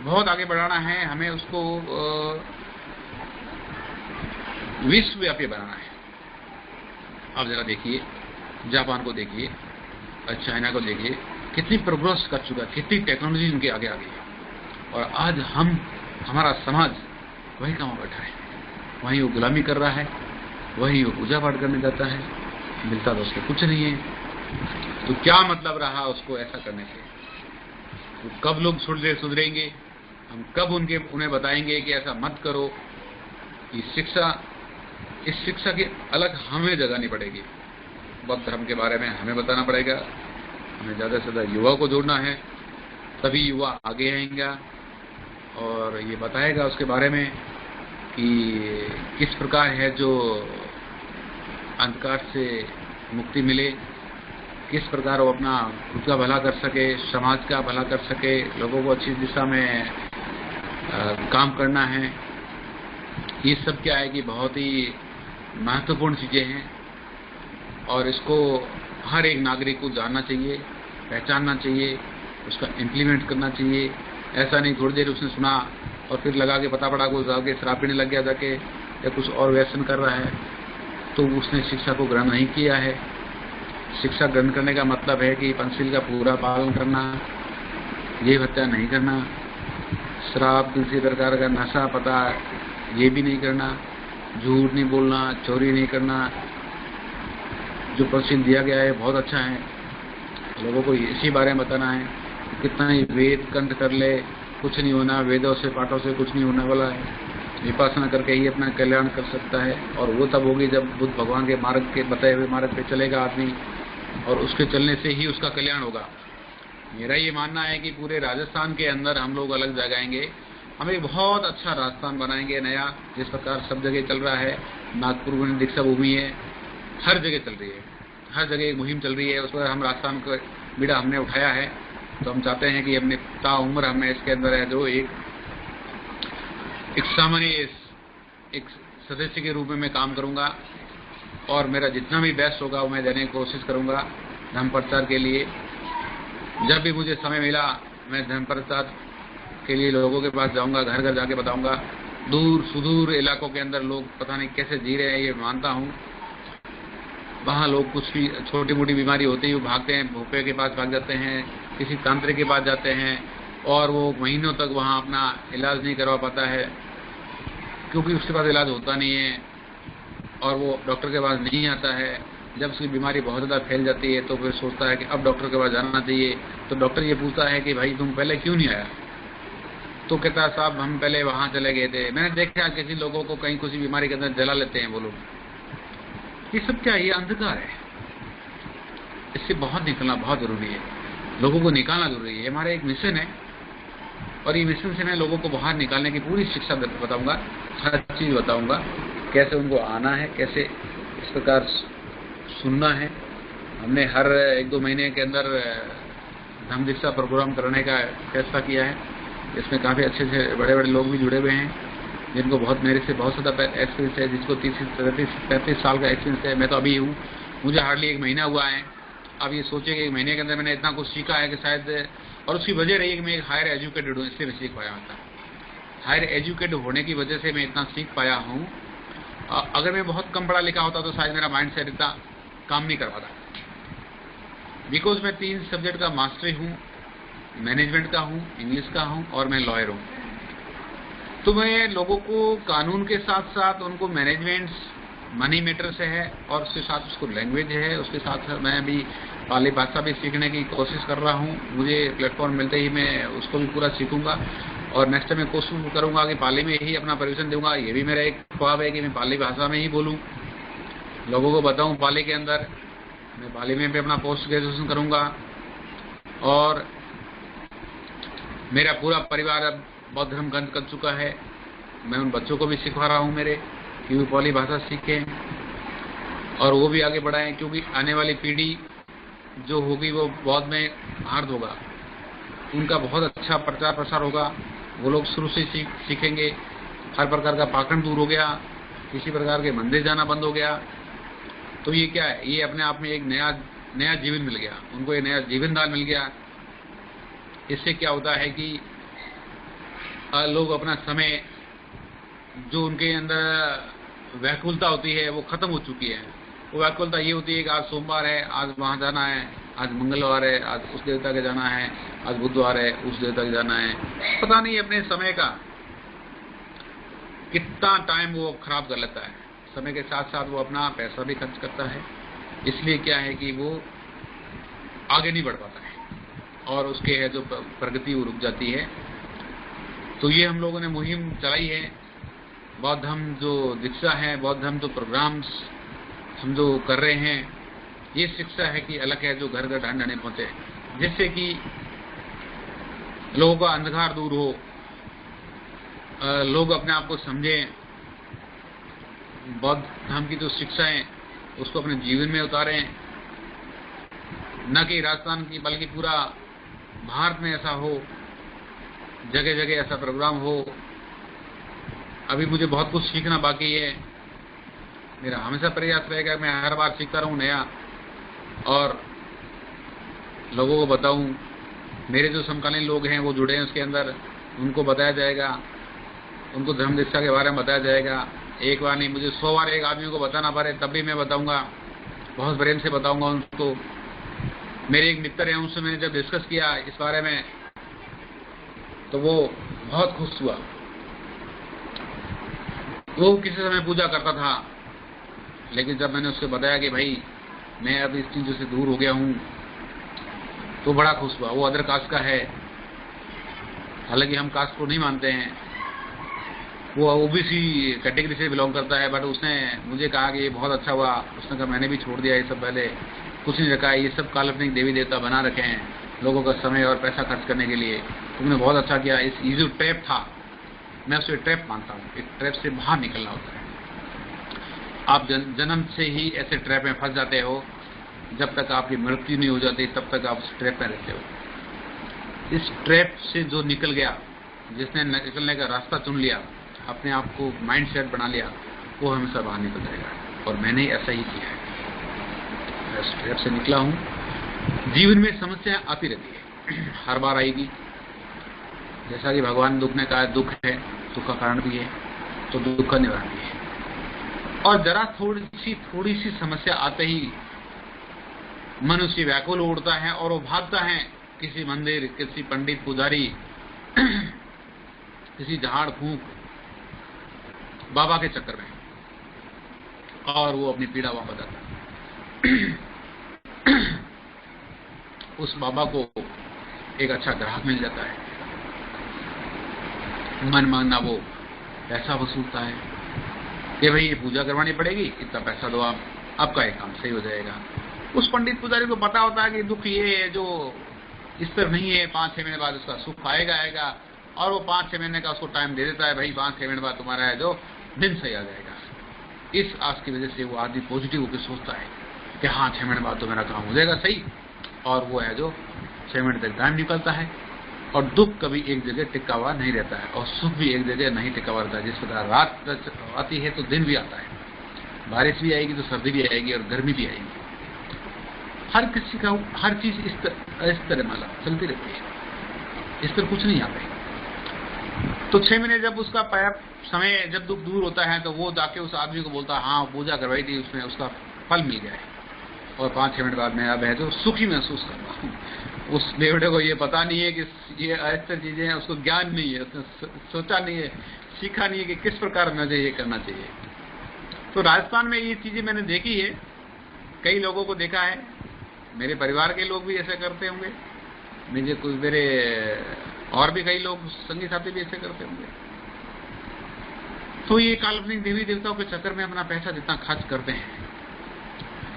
बहुत आगे बढ़ाना है। हमें उसको विश्वव्यापी बनाना है। आप जरा देखिए, जापान को देखिए, चाइना को देखिए, कितनी प्रोग्रेस कर चुका है, कितनी टेक्नोलॉजी उनके आगे आ गई है। और आज हमारा समाज वही कहाँ बैठा है, वहीं वो गुलामी कर रहा है, वहीं वो पूजा पाठ करने जाता है, मिलता तो उसको कुछ नहीं है। तो क्या मतलब रहा उसको ऐसा करने से? तो कब लोग सुधरेंगे? हम कब उन्हें बताएंगे कि ऐसा मत करो? इस शिक्षा की अलग हमें जगानी पड़ेगी। बौद्ध धर्म के बारे में हमें बताना पड़ेगा, हमें ज्यादा से ज्यादा युवा को जोड़ना है, तभी युवा आगे आएंगे और ये बताएगा उसके बारे में कि किस प्रकार है जो अंधकार से मुक्ति मिले, किस प्रकार वो अपना खुद का भला कर सके, समाज का भला कर सके, लोगों को अच्छी दिशा में काम करना है। ये सब क्या है कि बहुत ही महत्वपूर्ण चीजें हैं और इसको हर एक नागरिक को जानना चाहिए, पहचानना चाहिए, उसका इम्प्लीमेंट करना चाहिए। ऐसा नहीं थोड़ी देर उसने सुना और फिर लगा के पता पड़ा को जाके शराब पीने लग गया जाके, या कुछ और व्यसन कर रहा है, तो उसने शिक्षा को ग्रहण नहीं किया है। शिक्षा ग्रहण करने का मतलब है कि पंचशील का पूरा पालन करना, ये हत्या नहीं करना, शराब किसी प्रकार का नशा पता ये भी नहीं करना, झूठ नहीं बोलना, चोरी नहीं करना। जो पंचशील दिया गया है बहुत अच्छा है, लोगों को इसी बारे में बताना है। कितना ही वेद कंठ कर ले कुछ नहीं होना, वेदों से पाठों से कुछ नहीं होने वाला है। विपासना करके ही अपना कल्याण कर सकता है और वो तब होगी जब बुद्ध भगवान के मार्ग के बताए हुए मार्ग पे चलेगा आदमी, और उसके चलने से ही उसका कल्याण होगा। मेरा ये मानना है कि पूरे राजस्थान के अंदर हम लोग अलग जगाएंगे, हम एक बहुत अच्छा राजस्थान बनाएंगे नया, जिस प्रकार सब जगह चल रहा है। नागपुर में दीक्षा भूमि है, हर जगह चल रही है, हर जगह एक मुहिम चल रही है, उस पर हम राजस्थान का बीड़ा हमने उठाया है। तो हम चाहते हैं कि अपने ताउम्र हमें इसके अंदर है जो एक सामान्य एक सदस्य के रूप में मैं काम करूंगा और मेरा जितना भी बेस्ट होगा वो मैं देने की कोशिश करूंगा धर्म प्रचार के लिए। जब भी मुझे समय मिला मैं धर्म प्रचार के लिए लोगों के पास जाऊंगा, घर घर जाके बताऊंगा। दूर सुदूर इलाकों के अंदर लोग पता नहीं कैसे जी रहे हैं, ये मानता हूँ। वहाँ लोग कुछ भी छोटी मोटी बीमारी होती है वो भागते हैं, भूपे के पास भाग जाते हैं, किसी तांत्रिक के पास जाते हैं और वो महीनों तक वहाँ अपना इलाज नहीं करवा पाता है क्योंकि उसके पास इलाज होता नहीं है और वो डॉक्टर के पास नहीं आता है। जब उसकी बीमारी बहुत ज़्यादा फैल जाती है तो फिर सोचता है कि अब डॉक्टर के पास जाना चाहिए। तो डॉक्टर ये पूछता है कि भाई तुम पहले क्यों नहीं आया? तो कहता है साहब हम पहले वहाँ चले गए थे। मैंने देखा किसी लोगों को कहीं किसी बीमारी के अंदर जला लेते हैं वो लोग। ये सब क्या, ये अंधकार है, इससे बहुत निकलना बहुत जरूरी है, लोगों को निकालना जरूरी है। हमारा एक मिशन है और ये मिशन से मैं लोगों को बाहर निकालने की पूरी शिक्षा बताऊंगा, हर चीज बताऊंगा, कैसे उनको आना है, कैसे इस प्रकार सुनना है। हमने हर 1-2 महीने के अंदर धम्म दीक्षा प्रोग्राम करने का फैसला किया है। इसमें काफ़ी अच्छे बड़े बड़े लोग भी जुड़े हुए हैं, जिनको मेरे से बहुत ज़्यादा एक्सपीरियंस है, जिसको 30-35 साल का एक्सपीरियंस है। मैं तो अभी हूँ, मुझे हार्डली 1 महीना हुआ है। अब ये सोचिए कि 1 महीने के अंदर मैंने इतना कुछ सीखा है कि शायद, और उसकी वजह रही है कि मैं एक हायर एजुकेटेड हूँ, इसलिए मैं सीख पाया था। हायर एजुकेटेड होने की वजह से मैं इतना सीख पाया हूँ। अगर मैं बहुत कम पढ़ा लिखा होता तो शायद मेरा माइंड सेट इतना काम नहीं कर पाता, बिकॉज मैं 3 सब्जेक्ट का मास्टरी हूँ, मैनेजमेंट का हूँ, इंग्लिश का हूँ और मैं लॉयर हूँ। तो मैं लोगों को कानून के साथ साथ उनको मैनेजमेंट, मनी मैटर से है, और उसके साथ उसको लैंग्वेज है, उसके साथ मैं अभी पाली भाषा भी सीखने की कोशिश कर रहा हूँ। मुझे प्लेटफॉर्म मिलते ही मैं उसको भी पूरा सीखूंगा, और नेक्स्ट टाइम मैं कोशिश करूंगा कि पाली में ही अपना परिवेशन दूंगा। ये भी मेरा एक ख्वाब है कि मैं पाली भाषा में ही बोलूँ, लोगों को बताऊँ पाली के अंदर। मैं पाली में भी अपना पोस्ट ग्रेजुएशन करूंगा, और मेरा पूरा परिवार अब बौद्ध धर्म ग्रंथ कर चुका है। मैं उन बच्चों को भी सिखा रहा हूँ मेरे, कि वो पाली भाषा सीखें और वो भी आगे बढ़ाएं, क्योंकि आने वाली पीढ़ी जो होगी वो बौद्ध में हार्द होगा, उनका बहुत अच्छा प्रचार प्रसार होगा। वो लोग शुरू से सीखेंगे। हर प्रकार का पाखंड दूर हो गया, किसी प्रकार के मंदिर जाना बंद हो गया। तो ये क्या है, ये अपने आप में एक नया जीवन मिल गया, उनको एक नया जीवन दान मिल गया। इससे क्या होता है कि लोग अपना समय, जो उनके अंदर व्याकुलता होती है वो खत्म हो चुकी है। वो व्याकुलता ये होती है कि आज सोमवार है, आज वहाँ जाना है, आज मंगलवार है, आज उस देवता के जाना है, आज बुधवार है, उस देवता के जाना है। पता नहीं अपने समय का कितना टाइम वो खराब कर लेता है। समय के साथ साथ वो अपना पैसा भी खर्च करता है। इसलिए क्या है कि वो आगे नहीं बढ़ पाता है, और उसके है जो प्रगति वो रुक जाती है। तो ये हम लोगों ने मुहिम चलाई है। बौद्ध धर्म जो दीक्षा है, बौद्ध धर्म जो प्रोग्राम्स हम जो कर रहे हैं, ये शिक्षा है कि अलग है जो घर घर ढांढ ढांढे पहुंचे, जिससे कि लोगों का अंधकार दूर हो, लोग अपने आप को समझें, बौद्ध धर्म की जो शिक्षाएं उसको अपने जीवन में उतारें। न कि राजस्थान की बल्कि पूरा भारत में ऐसा हो, जगह जगह ऐसा प्रोग्राम हो। अभी मुझे बहुत कुछ सीखना बाकी है। मेरा हमेशा प्रयास रहेगा मैं हर बार सीखता रहूं नया, और लोगों को बताऊं। मेरे जो समकालीन लोग हैं वो जुड़े हैं उसके अंदर, उनको बताया जाएगा, उनको धर्म दीक्षा के बारे में बताया जाएगा। एक बार नहीं, मुझे 100 बार एक आदमी को बताना पड़े तब भी मैं बताऊंगा, बहुत प्रेम से बताऊंगा उनको। मेरे एक मित्र हैं, उनसे मैंने जब डिस्कस किया इस बारे में तो वो बहुत खुश हुआ। वो किसी समय पूजा करता था, लेकिन जब मैंने उससे बताया कि भाई मैं अब इस चीजों से दूर हो गया हूँ, तो बड़ा खुश हुआ। वो अदर कास्ट का है, हालांकि हम कास्ट को नहीं मानते हैं, वो ओबीसी कैटेगरी से बिलोंग करता है, बट उसने मुझे कहा कि ये बहुत अच्छा हुआ। उसने कहा मैंने भी छोड़ दिया ये सब, पहले कुछ नहीं रखा है, ये सब काल्पनिक देवी देवता बना रखे हैं लोगों का समय और पैसा खर्च करने के लिए। तुमने बहुत अच्छा किया। ये जो ट्रैप था, मैं उसे ट्रैप मानता हूँ। एक ट्रैप से बाहर निकलना होता है। आप जन्म से ही ऐसे ट्रैप में फंस जाते हो, जब तक आपकी मृत्यु नहीं हो जाती तब तक आप उस ट्रैप में रहते हो। इस ट्रैप से जो निकल गया, जिसने निकलने का रास्ता चुन लिया, अपने आप को माइंड सेट बना लिया, वो हमेशा बाहर निकल जाएगा। और मैंने ऐसा ही किया है, मैं उस ट्रैप से निकला हूँ। जीवन में समस्या आती रहती है, हर बार आएगी। जैसा कि भगवान दुख ने कहा, दुख है, दुख का कारण भी है, तो दुख का निवारण भी है। और जरा थोड़ी सी समस्या आते ही मनुष्य व्याकुल उड़ता है और वो भागता है किसी मंदिर, किसी पंडित पुजारी, किसी झाड़ फूंक बाबा के चक्कर में, और वो अपनी पीड़ा वहां बताता है। उस बाबा को एक अच्छा ग्राहक मिल जाता है, मन मांगना वो पैसा वसूलता है कि भाई ये पूजा करवानी पड़ेगी, इतना पैसा दो आप, आपका एक काम सही हो जाएगा। उस पंडित पुजारी को पता होता है कि दुख ये है जो इस तरह नहीं है, 5-6 महीने बाद उसका सुख आएगा, और वो 5-6 महीने का उसको टाइम दे देता है, भाई 5-6 महीने बाद तुम्हारा है जो दिन सही आ जाएगा। इस आस की वजह से वो आदमी पॉजिटिव होकर सोचता है कि हाँ 6 महीने बाद तो मेरा काम हो जाएगा सही, और वो है जो 6 महीने तक टाइम निकलता है। और दुख कभी एक जगह टिका हुआ नहीं रहता है, और सुख भी एक जगह नहीं टिका हुआ रहता है। जिस प्रकार रात आती है तो दिन भी आता है, बारिश भी आएगी तो सर्दी भी आएगी और गर्मी भी आएगी। हर किसी का हर चीज इस तरह मतलब चलती रहती है, इस तरह कुछ नहीं यहाँ पे। तो 6 महीने जब उसका समय जब दुख दूर होता है तो वो जाके उस आदमी को बोलता है हाँ पूजा करवाई थी, उसमें उसका फल मिल गया है, और 5-6 मिनट बाद में अब है जो सुखी महसूस कर रहा हूँ। उस बेवड़े को ये पता नहीं है कि ये ऐसी चीजें हैं, उसको ज्ञान नहीं है, उसने सोचा नहीं है, सीखा नहीं है कि किस प्रकार मुझे ये करना चाहिए। तो राजस्थान में ये चीजें मैंने देखी है, कई लोगों को देखा है, मेरे परिवार के लोग भी ऐसे करते होंगे, मेरे और भी कई लोग संगी साथी भी ऐसे करते होंगे। तो ये काल्पनिक देवी देवताओं के चक्कर में अपना पैसा जितना खर्च करते हैं,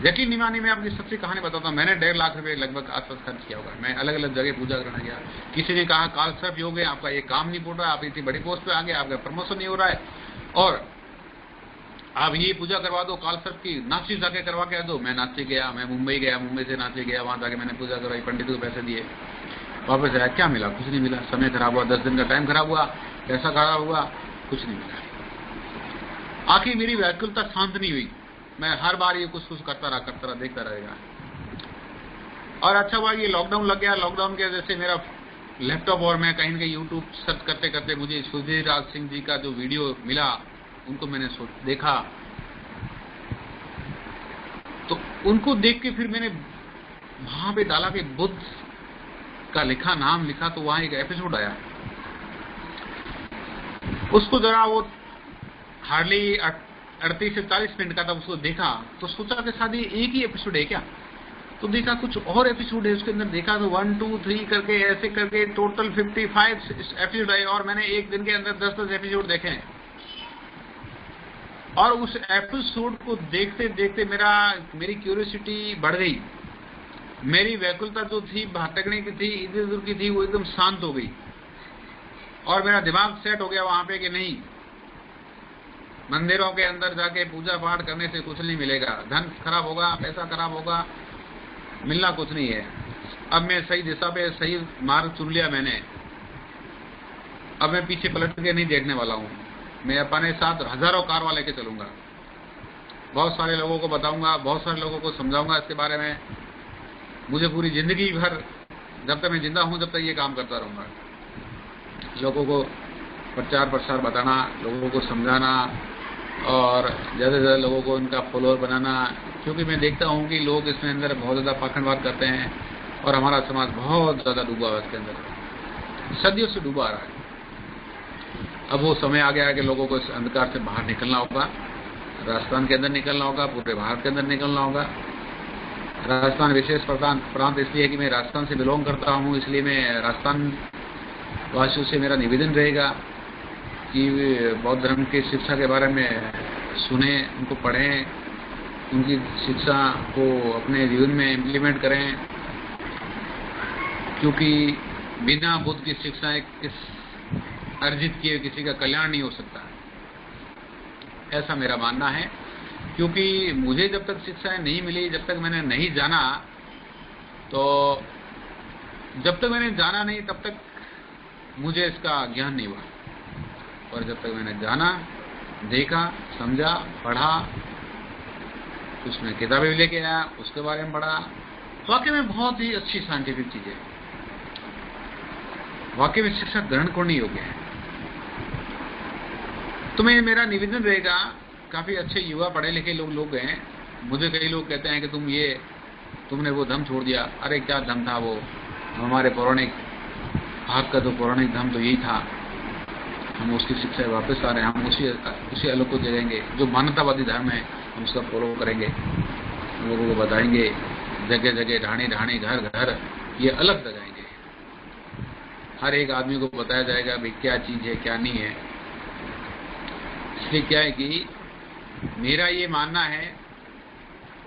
यकीन नहीं मानिए, मैं आपकी सच्ची कहानी बताता हूँ। मैंने 1.5 लाख रुपए लगभग आसपास खर्च किया होगा। मैं अलग अलग जगह पूजा करने गया, किसी ने कहा काल सर्प योग है, आपका ये काम नहीं पड़ रहा, आप इतनी बड़ी पोस्ट पे आ गए, आपका प्रमोशन नहीं हो रहा है, और आप ये पूजा करवा दो काल सर्प की, नाची जाके करवा के दो। मैं नाची गया, मैं मुंबई गया, मुंबई से नाची गया, वहां जाके मैंने पूजा करवाई, पंडित को पैसे दिए, वापस आया, क्या मिला? कुछ नहीं मिला। समय खराब हुआ, 10 दिन का टाइम खराब हुआ, पैसा खराब हुआ, कुछ नहीं मिला। आखिर मेरी व्याकुलता शांत नहीं हुई, मैं हर बार ये कुछ करता रहा, देखता रहेगा। और अच्छा हुआ ये लॉकडाउन लग गया। लॉकडाउन के वजह से मेरा लैपटॉप और मैं कहीं न कहीं यूट्यूब सर्च करते करते मुझे सुधीर राज सिंह जी का जो वीडियो मिला, उनको मैंने देखा। तो उनको देख के फिर मैंने वहां पे डाला कि बुद्ध का नाम लिखा, तो वहां एक एपिसोड आया। उसको जरा वो हार्डली 38 से 40 मिनट का था, उसको देखा तो सोचा कि शायद ये एक ही एपिसोड है क्या। तो देखा कुछ और एपिसोड है उसके अंदर, देखा तो 1, 2, 3 करके ऐसे करके टोटल 55 एपिसोड है, और मैंने एक दिन के अंदर 10-10 एपिसोड देखे हैं। और उस एपिसोड को देखते देखते मेरी क्यूरियोसिटी बढ़ गई, मेरी व्याकुलता जो थी, भटकने की थी, इधर उधर की थी, वो एकदम शांत हो गई, और मेरा दिमाग सेट हो गया वहां पे कि नहीं, मंदिरों के अंदर जाके पूजा पाठ करने से कुछ नहीं मिलेगा, धन खराब होगा, पैसा खराब होगा, मिलना कुछ नहीं है। अब मैं सही दिशा पे सही मार्ग चुन लिया मैंने, अब मैं पीछे पलट के नहीं देखने वाला हूँ। मैं अपने साथ हजारों कारवां लेके चलूंगा, बहुत सारे लोगों को बताऊंगा, बहुत सारे लोगों को समझाऊंगा इसके बारे में। मुझे पूरी जिंदगी भर, जब तक मैं जिंदा हूं, जब तक ये काम करता रहूंगा, लोगों को प्रचार प्रसार बताना, लोगों को समझाना, और ज्यादा से ज्यादा लोगों को इनका फॉलोअर बनाना। क्योंकि मैं देखता हूं कि लोग इसमें अंदर बहुत ज्यादा पाखंडवाद करते हैं, और हमारा समाज बहुत ज्यादा डूबा हुआ है इसके अंदर, सदियों से डूबा रहा है। अब वो समय आ गया है कि लोगों को इस अंधकार से बाहर निकलना होगा, राजस्थान के अंदर निकलना होगा, पूरे भारत के अंदर निकलना होगा। राजस्थान विशेष प्रांत इसलिए कि मैं राजस्थान से बिलोंग करता हूँ, इसलिए मैं राजस्थान वासियों से मेरा निवेदन रहेगा कि बौद्ध धर्म की शिक्षा के बारे में सुने, उनको पढ़ें, उनकी शिक्षा को अपने जीवन में इम्प्लीमेंट करें, क्योंकि बिना बुद्ध की शिक्षाएं अर्जित किए किसी का कल्याण नहीं हो सकता, ऐसा मेरा मानना है। क्योंकि मुझे जब तक शिक्षाएं नहीं मिली, जब तक मैंने नहीं जाना, तो जब तक मैंने जाना नहीं तब तक मुझे इसका ज्ञान नहीं हुआ, और जब तक मैंने जाना, देखा, समझा, पढ़ा, उसमें किताबें भी लेके आया, उसके बारे में पढ़ा, वाकई में बहुत ही अच्छी साइंटिफिक चीजें, वाकई में शिक्षा ग्रहण करने योग्य है। तो मेरा निवेदन रहेगा, काफी अच्छे युवा पढ़े लिखे लोग हैं, मुझे कई लोग कहते हैं कि तुमने वो धर्म छोड़ दिया। अरे क्या धर्म था वो, हमारे पौराणिक भाग का तो पौराणिक धर्म तो यही था, हम उसकी शिक्षा वापस आ रहे हैं, हम उसी अलग को जगेंगे, जो मानवतावादी धर्म है हम उसका फॉलो करेंगे, लोगों को बताएंगे, जगह जगह ढाणी ढाणी घर घर ये अलग लगाएंगे, हर एक आदमी को बताया जाएगा भाई क्या चीज है क्या नहीं है। इसलिए क्या है कि मेरा ये मानना है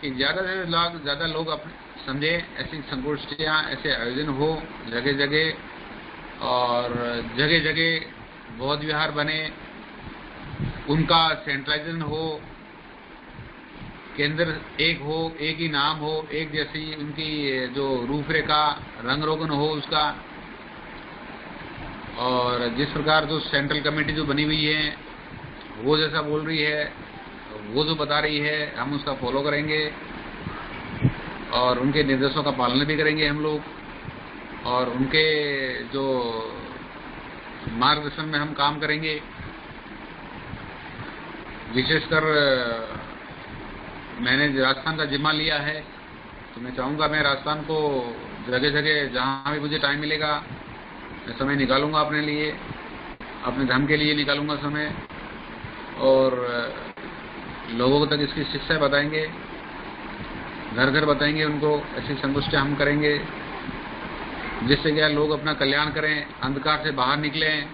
कि ज्यादा से ज्यादा लोग अपने समझे, ऐसी संगोष्ठियां, ऐसे आयोजन हो जगह जगह, और जगह जगह बौद्ध विहार बने, उनका सेंट्रलाइजेशन हो, केंद्र एक हो, एक ही नाम हो, एक जैसी उनकी जो रूपरेखा रंग रोगन हो उसका, और जिस प्रकार जो सेंट्रल कमेटी जो बनी हुई है वो जैसा बोल रही है, वो जो बता रही है हम उसका फॉलो करेंगे और उनके निर्देशों का पालन भी करेंगे हम लोग, और उनके जो मार्गदर्शन में हम काम करेंगे। विशेषकर मैंने राजस्थान का जिम्मा लिया है तो मैं चाहूँगा मैं राजस्थान को जगह जगह जहाँ भी मुझे टाइम मिलेगा मैं समय निकालूंगा अपने लिए, अपने धर्म के लिए निकालूंगा समय, और लोगों तक इसकी शिक्षा बताएंगे, घर घर बताएंगे उनको, ऐसी संगोष्ठियाँ हम करेंगे जिससे क्या लोग अपना कल्याण करें, अंधकार से बाहर निकलें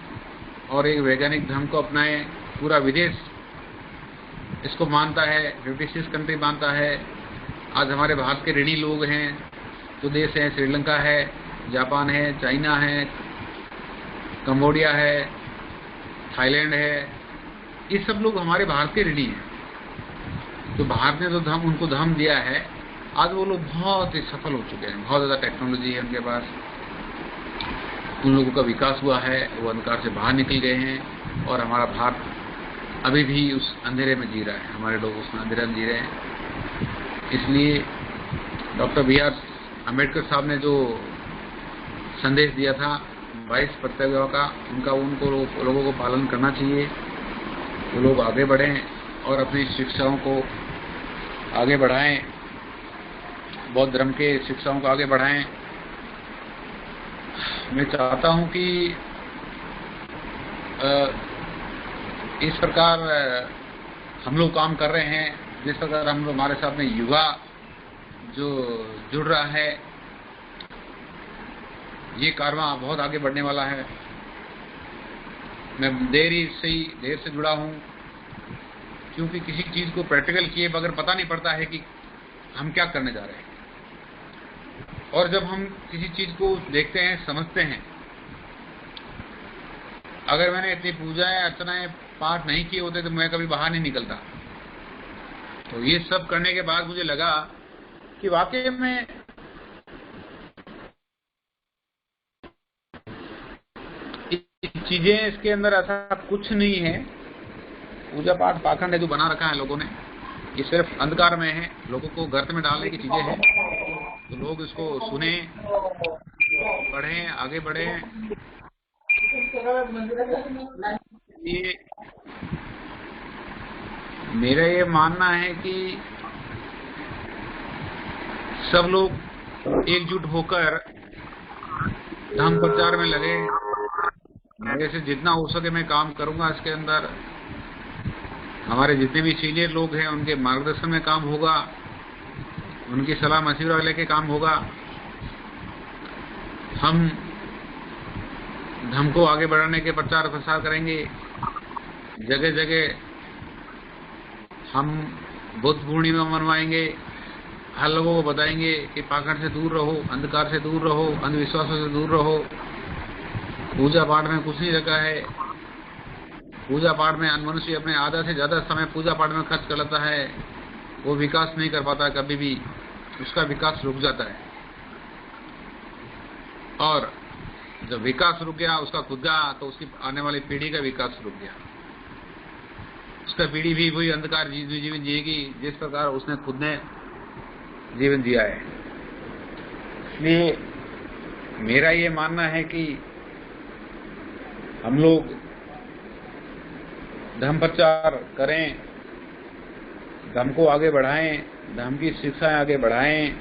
और एक वैज्ञानिक धर्म को अपनाएं। पूरा विदेश इसको मानता है, 56 कंट्री मानता है। आज हमारे भारत के ऋणी लोग हैं जो देश हैं, श्रीलंका है, जापान है, चाइना है, कंबोडिया है, थाईलैंड है, ये सब लोग हमारे भारत के ऋणी हैं। तो भारत ने तो धर्म उनको धर्म दिया है, आज वो लोग बहुत ही सफल हो चुके हैं, बहुत ज़्यादा टेक्नोलॉजी है उनके पास, उन लोगों का विकास हुआ है, वो अंधकार से बाहर निकल गए हैं, और हमारा भारत अभी भी उस अंधेरे में जी रहा है, हमारे लोग उसमें अंधेरे में जी रहे हैं। इसलिए डॉक्टर B.R. अम्बेडकर साहब ने जो संदेश दिया था 22 कर्तव्यों का, उनका उनको लोगों को पालन करना चाहिए। वो लोग आगे बढ़ें और अपनी शिक्षाओं को आगे बढ़ाएं, बौद्ध धर्म के शिक्षाओं को आगे बढ़ाएं। मैं चाहता हूं कि इस प्रकार हम लोग काम कर रहे हैं, जिस प्रकार हम लोग हमारे साथ में युवा जो जुड़ रहा है, ये कारवां बहुत आगे बढ़ने वाला है। मैं देर से जुड़ा हूं, क्योंकि किसी चीज को प्रैक्टिकल किए बगैर पता नहीं पड़ता है कि हम क्या करने जा रहे हैं, और जब हम किसी चीज को देखते हैं, समझते हैं, अगर मैंने इतनी पूजाएं अर्चनाएं पाठ नहीं किए होते तो मैं कभी बाहर नहीं निकलता। तो ये सब करने के बाद मुझे लगा कि वाकई में चीजें इसके अंदर ऐसा कुछ नहीं है। पूजा पाठ पाखंड है जो बना रखा है लोगों ने, ये सिर्फ अंधकार में है, लोगों को गर्त में डालने की चीजें हैं। तो लोग इसको सुने, पढ़ें, आगे बढ़ें। ये मेरा ये मानना है कि सब लोग एकजुट होकर धर्म प्रचार में लगे। मेरे से जितना हो सके मैं काम करूंगा इसके अंदर। हमारे जितने भी सीनियर लोग हैं उनके मार्गदर्शन में काम होगा, उनकी सलाह मशवरा लेके काम होगा। हम धर्म को आगे बढ़ाने के प्रचार प्रसार करेंगे। जगह जगह हम बुद्ध पूर्णिमा मनवाएंगे, हर लोगों को बताएंगे कि पाखंड से दूर रहो, अंधकार से दूर रहो, अंधविश्वासों से दूर रहो। पूजा पाठ में कुछ नहीं रखा है। पूजा पाठ में मनुष्य अपने आधा से ज्यादा समय पूजा पाठ में खर्च कर लेता है, वो विकास नहीं कर पाता, कभी भी उसका विकास रुक जाता है। और जब विकास रुक गया उसका खुद का, तो उसकी आने वाली पीढ़ी का विकास रुक गया। उसका पीढ़ी भी वही अंधकार जीवन जिएगी जिस प्रकार उसने खुद ने जीवन जिया है। इसलिए मेरा ये मानना है कि हम लोग धर्म प्रचार करें, धर्म को आगे बढ़ाएं, धर्म की शिक्षाएं आगे बढ़ाएं,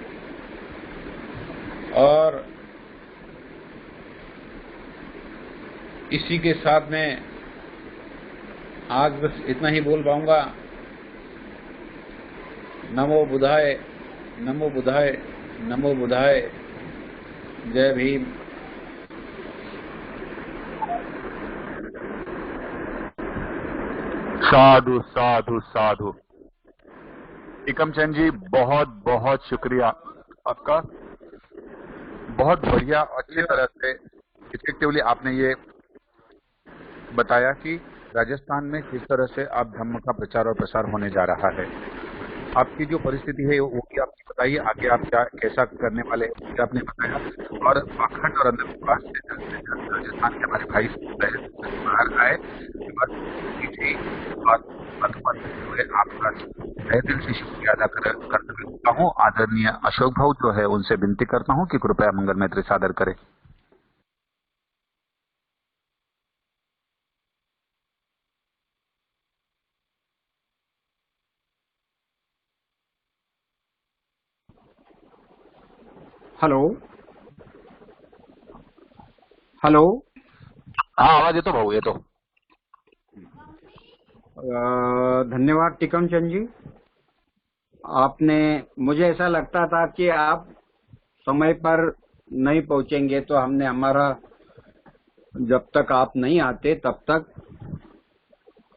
और इसी के साथ में आज बस इतना ही बोल पाऊंगा। नमो बुद्धाय, नमो बुद्धाय, नमो बुद्धाय। जय भीम। साधु साधु साधु। एकम चंद जी, बहुत बहुत शुक्रिया आपका। बहुत बढ़िया, अच्छी तरह से इफेक्टिवली आपने ये बताया कि राजस्थान में किस तरह से अब धम्म का प्रचार और प्रसार होने जा रहा है। आपकी जो परिस्थिति है वो भी आपकी बताइए, आगे आप क्या कैसा करने वाले हैं वो भी आपने बताया, और पाखंड और अंधविश्वास से राजस्थान के हमारे भाई बाहर आए और मधुबन जो है आपका तहे दिल से शुक्रिया अदा करता हूँ। आदरणीय अशोक भाऊ जो है उनसे विनती करता हूँ कि कृपया मंगल मैत्री सादर करें। Hello hello. हाँ, आवाज ये तो भाऊ, ये तो धन्यवाद टिकम चंद जी। आपने, मुझे ऐसा लगता था कि आप समय पर नहीं पहुंचेंगे, तो हमने हमारा, जब तक आप नहीं आते तब तक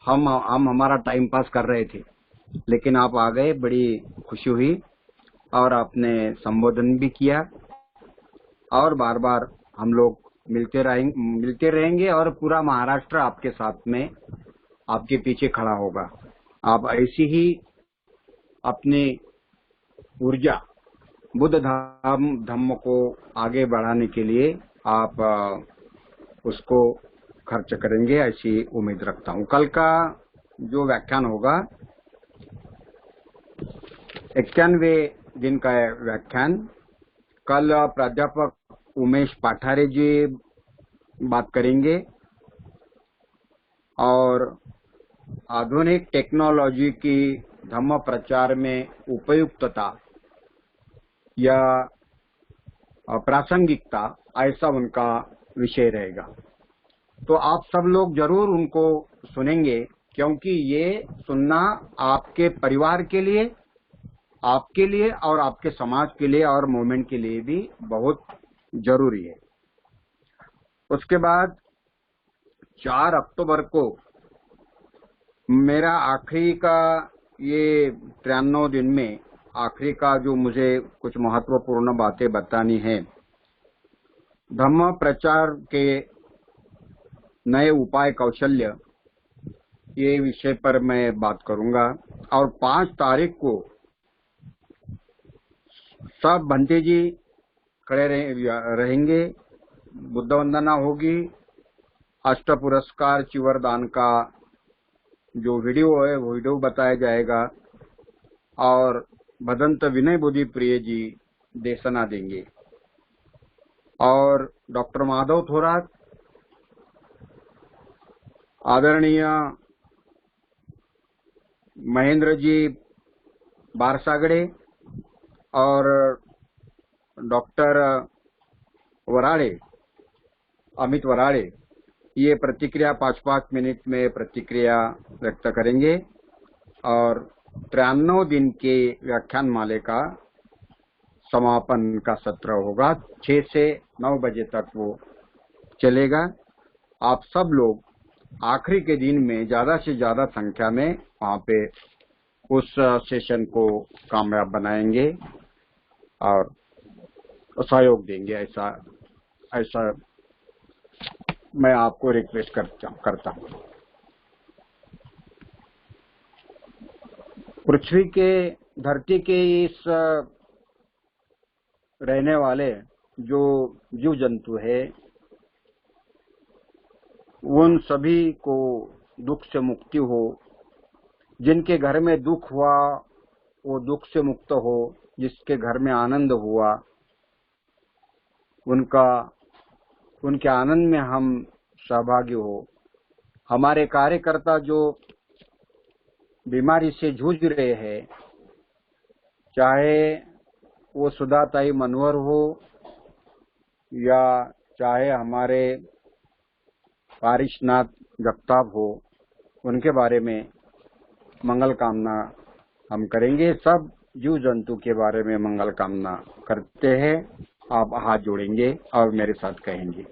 हम हमारा टाइम पास कर रहे थे, लेकिन आप आ गए, बड़ी खुशी हुई। और आपने संबोधन भी किया, और बार बार हम लोग मिलते रहेंगे और पूरा महाराष्ट्र आपके साथ में, आपके पीछे खड़ा होगा। आप ऐसी ही अपनी ऊर्जा बुद्ध धम्म को आगे बढ़ाने के लिए आप उसको खर्च करेंगे, ऐसी उम्मीद रखता हूँ। कल का जो व्याख्यान होगा 91वें दिन का व्याख्यान, कल प्राध्यापक उमेश पाठारे जी बात करेंगे, और आधुनिक टेक्नोलॉजी की धम्म प्रचार में उपयुक्तता या प्रासंगिकता, ऐसा उनका विषय रहेगा। तो आप सब लोग जरूर उनको सुनेंगे, क्योंकि ये सुनना आपके परिवार के लिए, आपके लिए और आपके समाज के लिए और मूवमेंट के लिए भी बहुत जरूरी है। उसके बाद 4 अक्टूबर को मेरा आखिरी का, ये 93 दिन में आखिरी का जो मुझे कुछ महत्वपूर्ण बातें बतानी है, धम्म प्रचार के नए उपाय कौशल्य, ये विषय पर मैं बात करूंगा। और 5 तारीख को सब भंते जी खड़े रहेंगे, बुद्ध वंदना होगी, अष्ट पुरस्कार चिवरदान का जो वीडियो है वो वीडियो बताया जाएगा, और भदंत विनय बुद्धि प्रिय जी देशना देंगे, और डॉक्टर माधव थोरात, आदरणीय महेंद्र जी बारसागड़े और डॉक्टर वराड़े, अमित वराड़े, ये प्रतिक्रिया 5-5 मिनट में प्रतिक्रिया व्यक्त करेंगे। और 93 दिन के व्याख्यान माले का समापन का सत्र होगा, 6 से 9 बजे तक वो चलेगा। आप सब लोग आखिरी के दिन में ज्यादा से ज्यादा संख्या में वहां पे उस सेशन को कामयाब बनाएंगे और सहयोग देंगे, ऐसा मैं आपको रिक्वेस्ट करता हूं। पृथ्वी के, धरती के इस रहने वाले जो जीव जंतु है, उन सभी को दुख से मुक्ति हो। जिनके घर में दुख हुआ वो दुख से मुक्त हो, जिसके घर में आनंद हुआ उनके आनंद में हम सहभागी हो। हमारे कार्यकर्ता जो बीमारी से जूझ रहे हैं, चाहे वो सुधाताई मनोहर हो या चाहे हमारे पारिशनाथ जगताप हो, उनके बारे में मंगल कामना हम करेंगे। सब जीव जंतु के बारे में मंगल कामना करते हैं। आप हाथ जोड़ेंगे और मेरे साथ कहेंगे,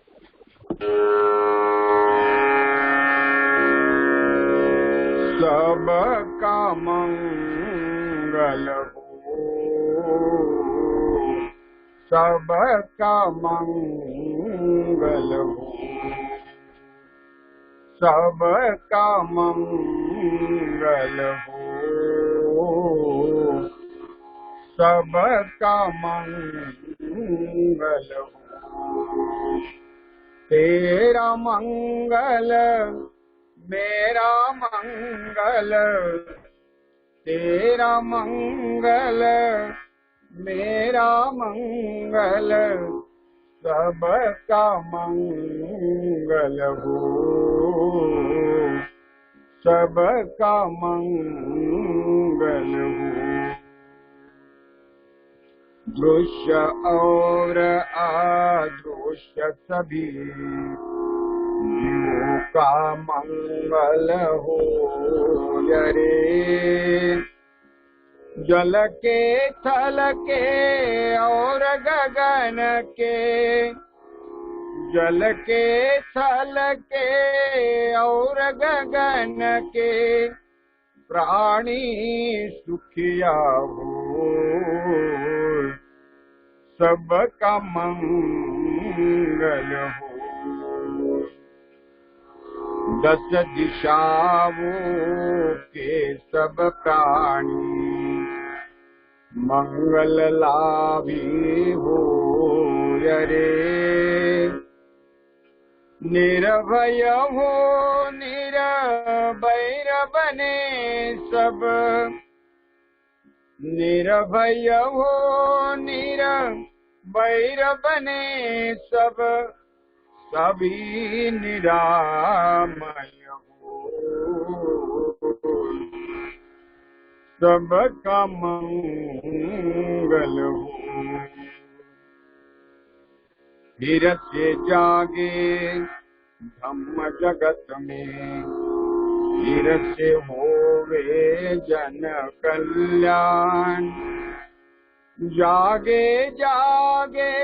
सबका मंगल हो, सबका मंगल हो, सबका मंगल हो, सबका मंगल हो। तेरा मंगल मेरा मंगल, तेरा मंगल मेरा मंगल, सबका मंगल हो, सबका मंगल हो। दृश्य और अदृश्य सभी जीवों का मंगल हो रे। जल के थल के और गगन के, जल के थल के और गगन के प्राणी सुखिया हो, सबका मंगल हो। दस दिशाओं के सब प्राणी मंगल लाभी हो रे। निर्भय हो निरभैर बने सब, निर्भय हो निरभैर बने सब, सभी निरामय हो, सबका मंगल हो। फिर से जागे धम्म जगत में, फिर से होवे जन कल्याण। जागे जागे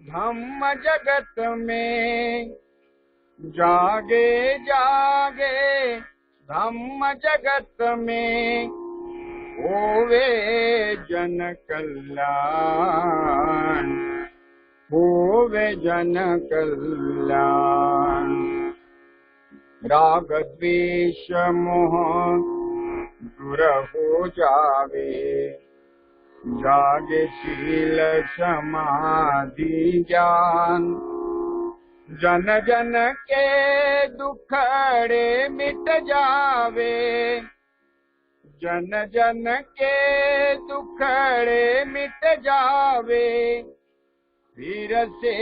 धम्म जगत में, जागे जागे धम्म जगत में, होवे जन कल्याण, होवे जन कल्याण। राग द्वेष मोह दूर हो जावे, जागे शील समाधि ज्ञान। जन जन के दुखड़े मिट जावे, जन जन के दुखड़े मिट जावे। फिर से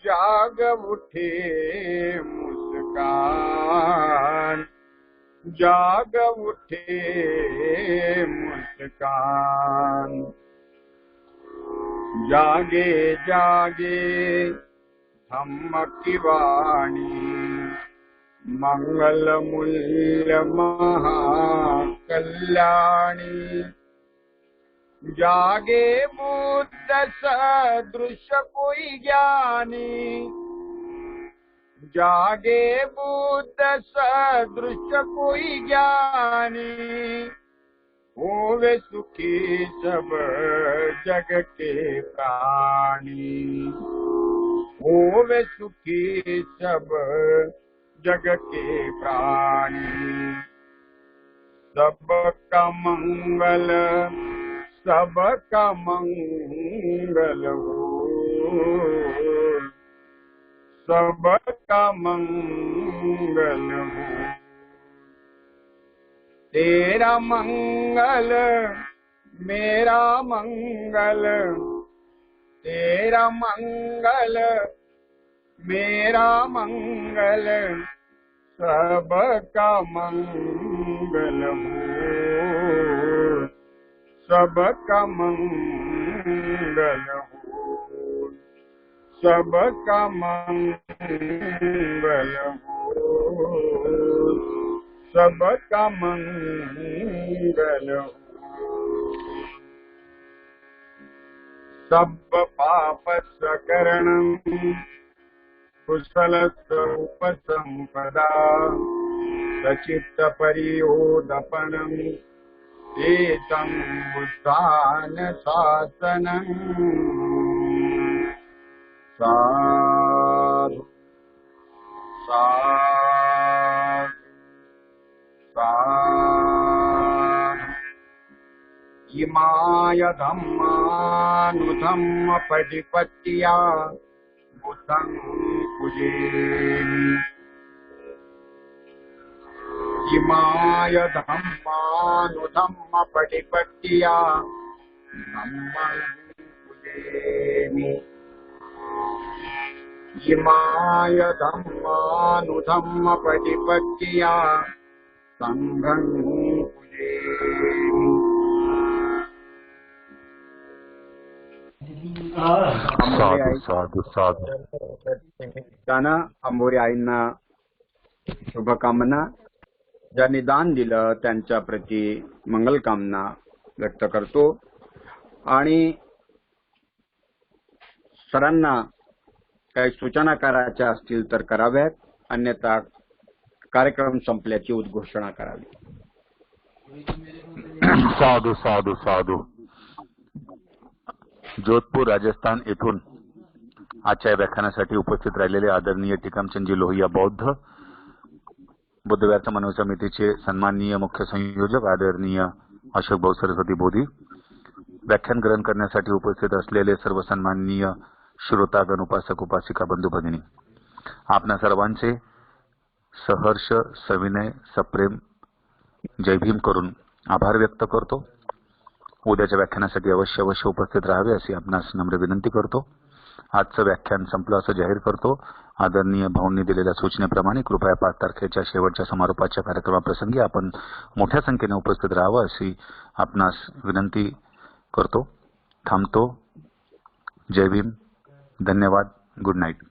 जाग उठे मुस्कान, जाग उठे मुस्कान। जागे जागे धम्म की वाणी, मंगल मूल्य महाकल्याणी। जागे बुद्ध सदृश कोई ज्ञानी, जागे बुद्ध सदृश कोई ज्ञानी। होवे सुखी सब जग के प्राणी, होवे सुखी सब जग के प्राणी। सबका मंगल, सबका मंगल हो, सबका मंगल हो। तेरा मंगल मेरा मंगल, तेरा मंगल मेरा मंगल, सबका मंगल हो, सबका मंगल हो, सबका मंगल हो, सबका मंगल हो। सब पाप सकरणं कुशल स्वरूप संपदा, सचित्त परियोदपनं एतं बुद्धान शासनं। साधु साधु साधु इमाय धम्मानुधम्म प्रतिपत्तिया बुद्धं पूजयामि। इमाय धम्मानुधम्म प्रतिपत्तिया धम्मं पूजयामि। इमाय धम्मानुधम्म प्रतिपत्तिया संघं पूजयामि। साधू साधू साधू. त्यानं अंबोरी आईंना शुभकामना, ज्यांनी दान दिलं त्यांच्या प्रती मंगलकामना व्यक्त करतो आणि सरांना काही सूचना करायच्या असतील तर कराव्यात, अन्यथा कार्यक्रम संपल्याची उद्घोषणा करावी. साधू साधू साधू. जोधपूर राजस्थान येथून आजच्या व्याख्यानासाठी उपस्थित राहिलेले आदरणीय टिकमचंदजी लोहिया बौद्ध, बुद्धविहार समन्वय समितीचे सन्माननीय मुख्य संयोजक आदरणीय अशोक भाऊ सरस्वती बोधी, व्याख्यान ग्रहण करण्यासाठी उपस्थित असलेले सर्व सन्माननीय श्रोतागण, उपासक उपासिका बंधू भगिनी, आपणा सर्वांचे सहर्ष सविनय सप्रेम जय भीम करून आभार व्यक्त करतो. उद्याच्या व्याख्यानासाठी अवश्य उपस्थित राहावे अशी आपणास नम्र विनंती करतो. आजचं व्याख्यान संपलं असं जाहीर करतो. आदरणीय भाऊंनी दिलेल्या सूचनेप्रमाणे कृपया 5 तारखेच्या शेवटच्या समारोपाच्या कार्यक्रमाप्रसंगी आपण मोठ्या संख्येने उपस्थित राहावं अशी आपणास विनंती करतो. थांबतो. जय भीम. धन्यवाद. Good night.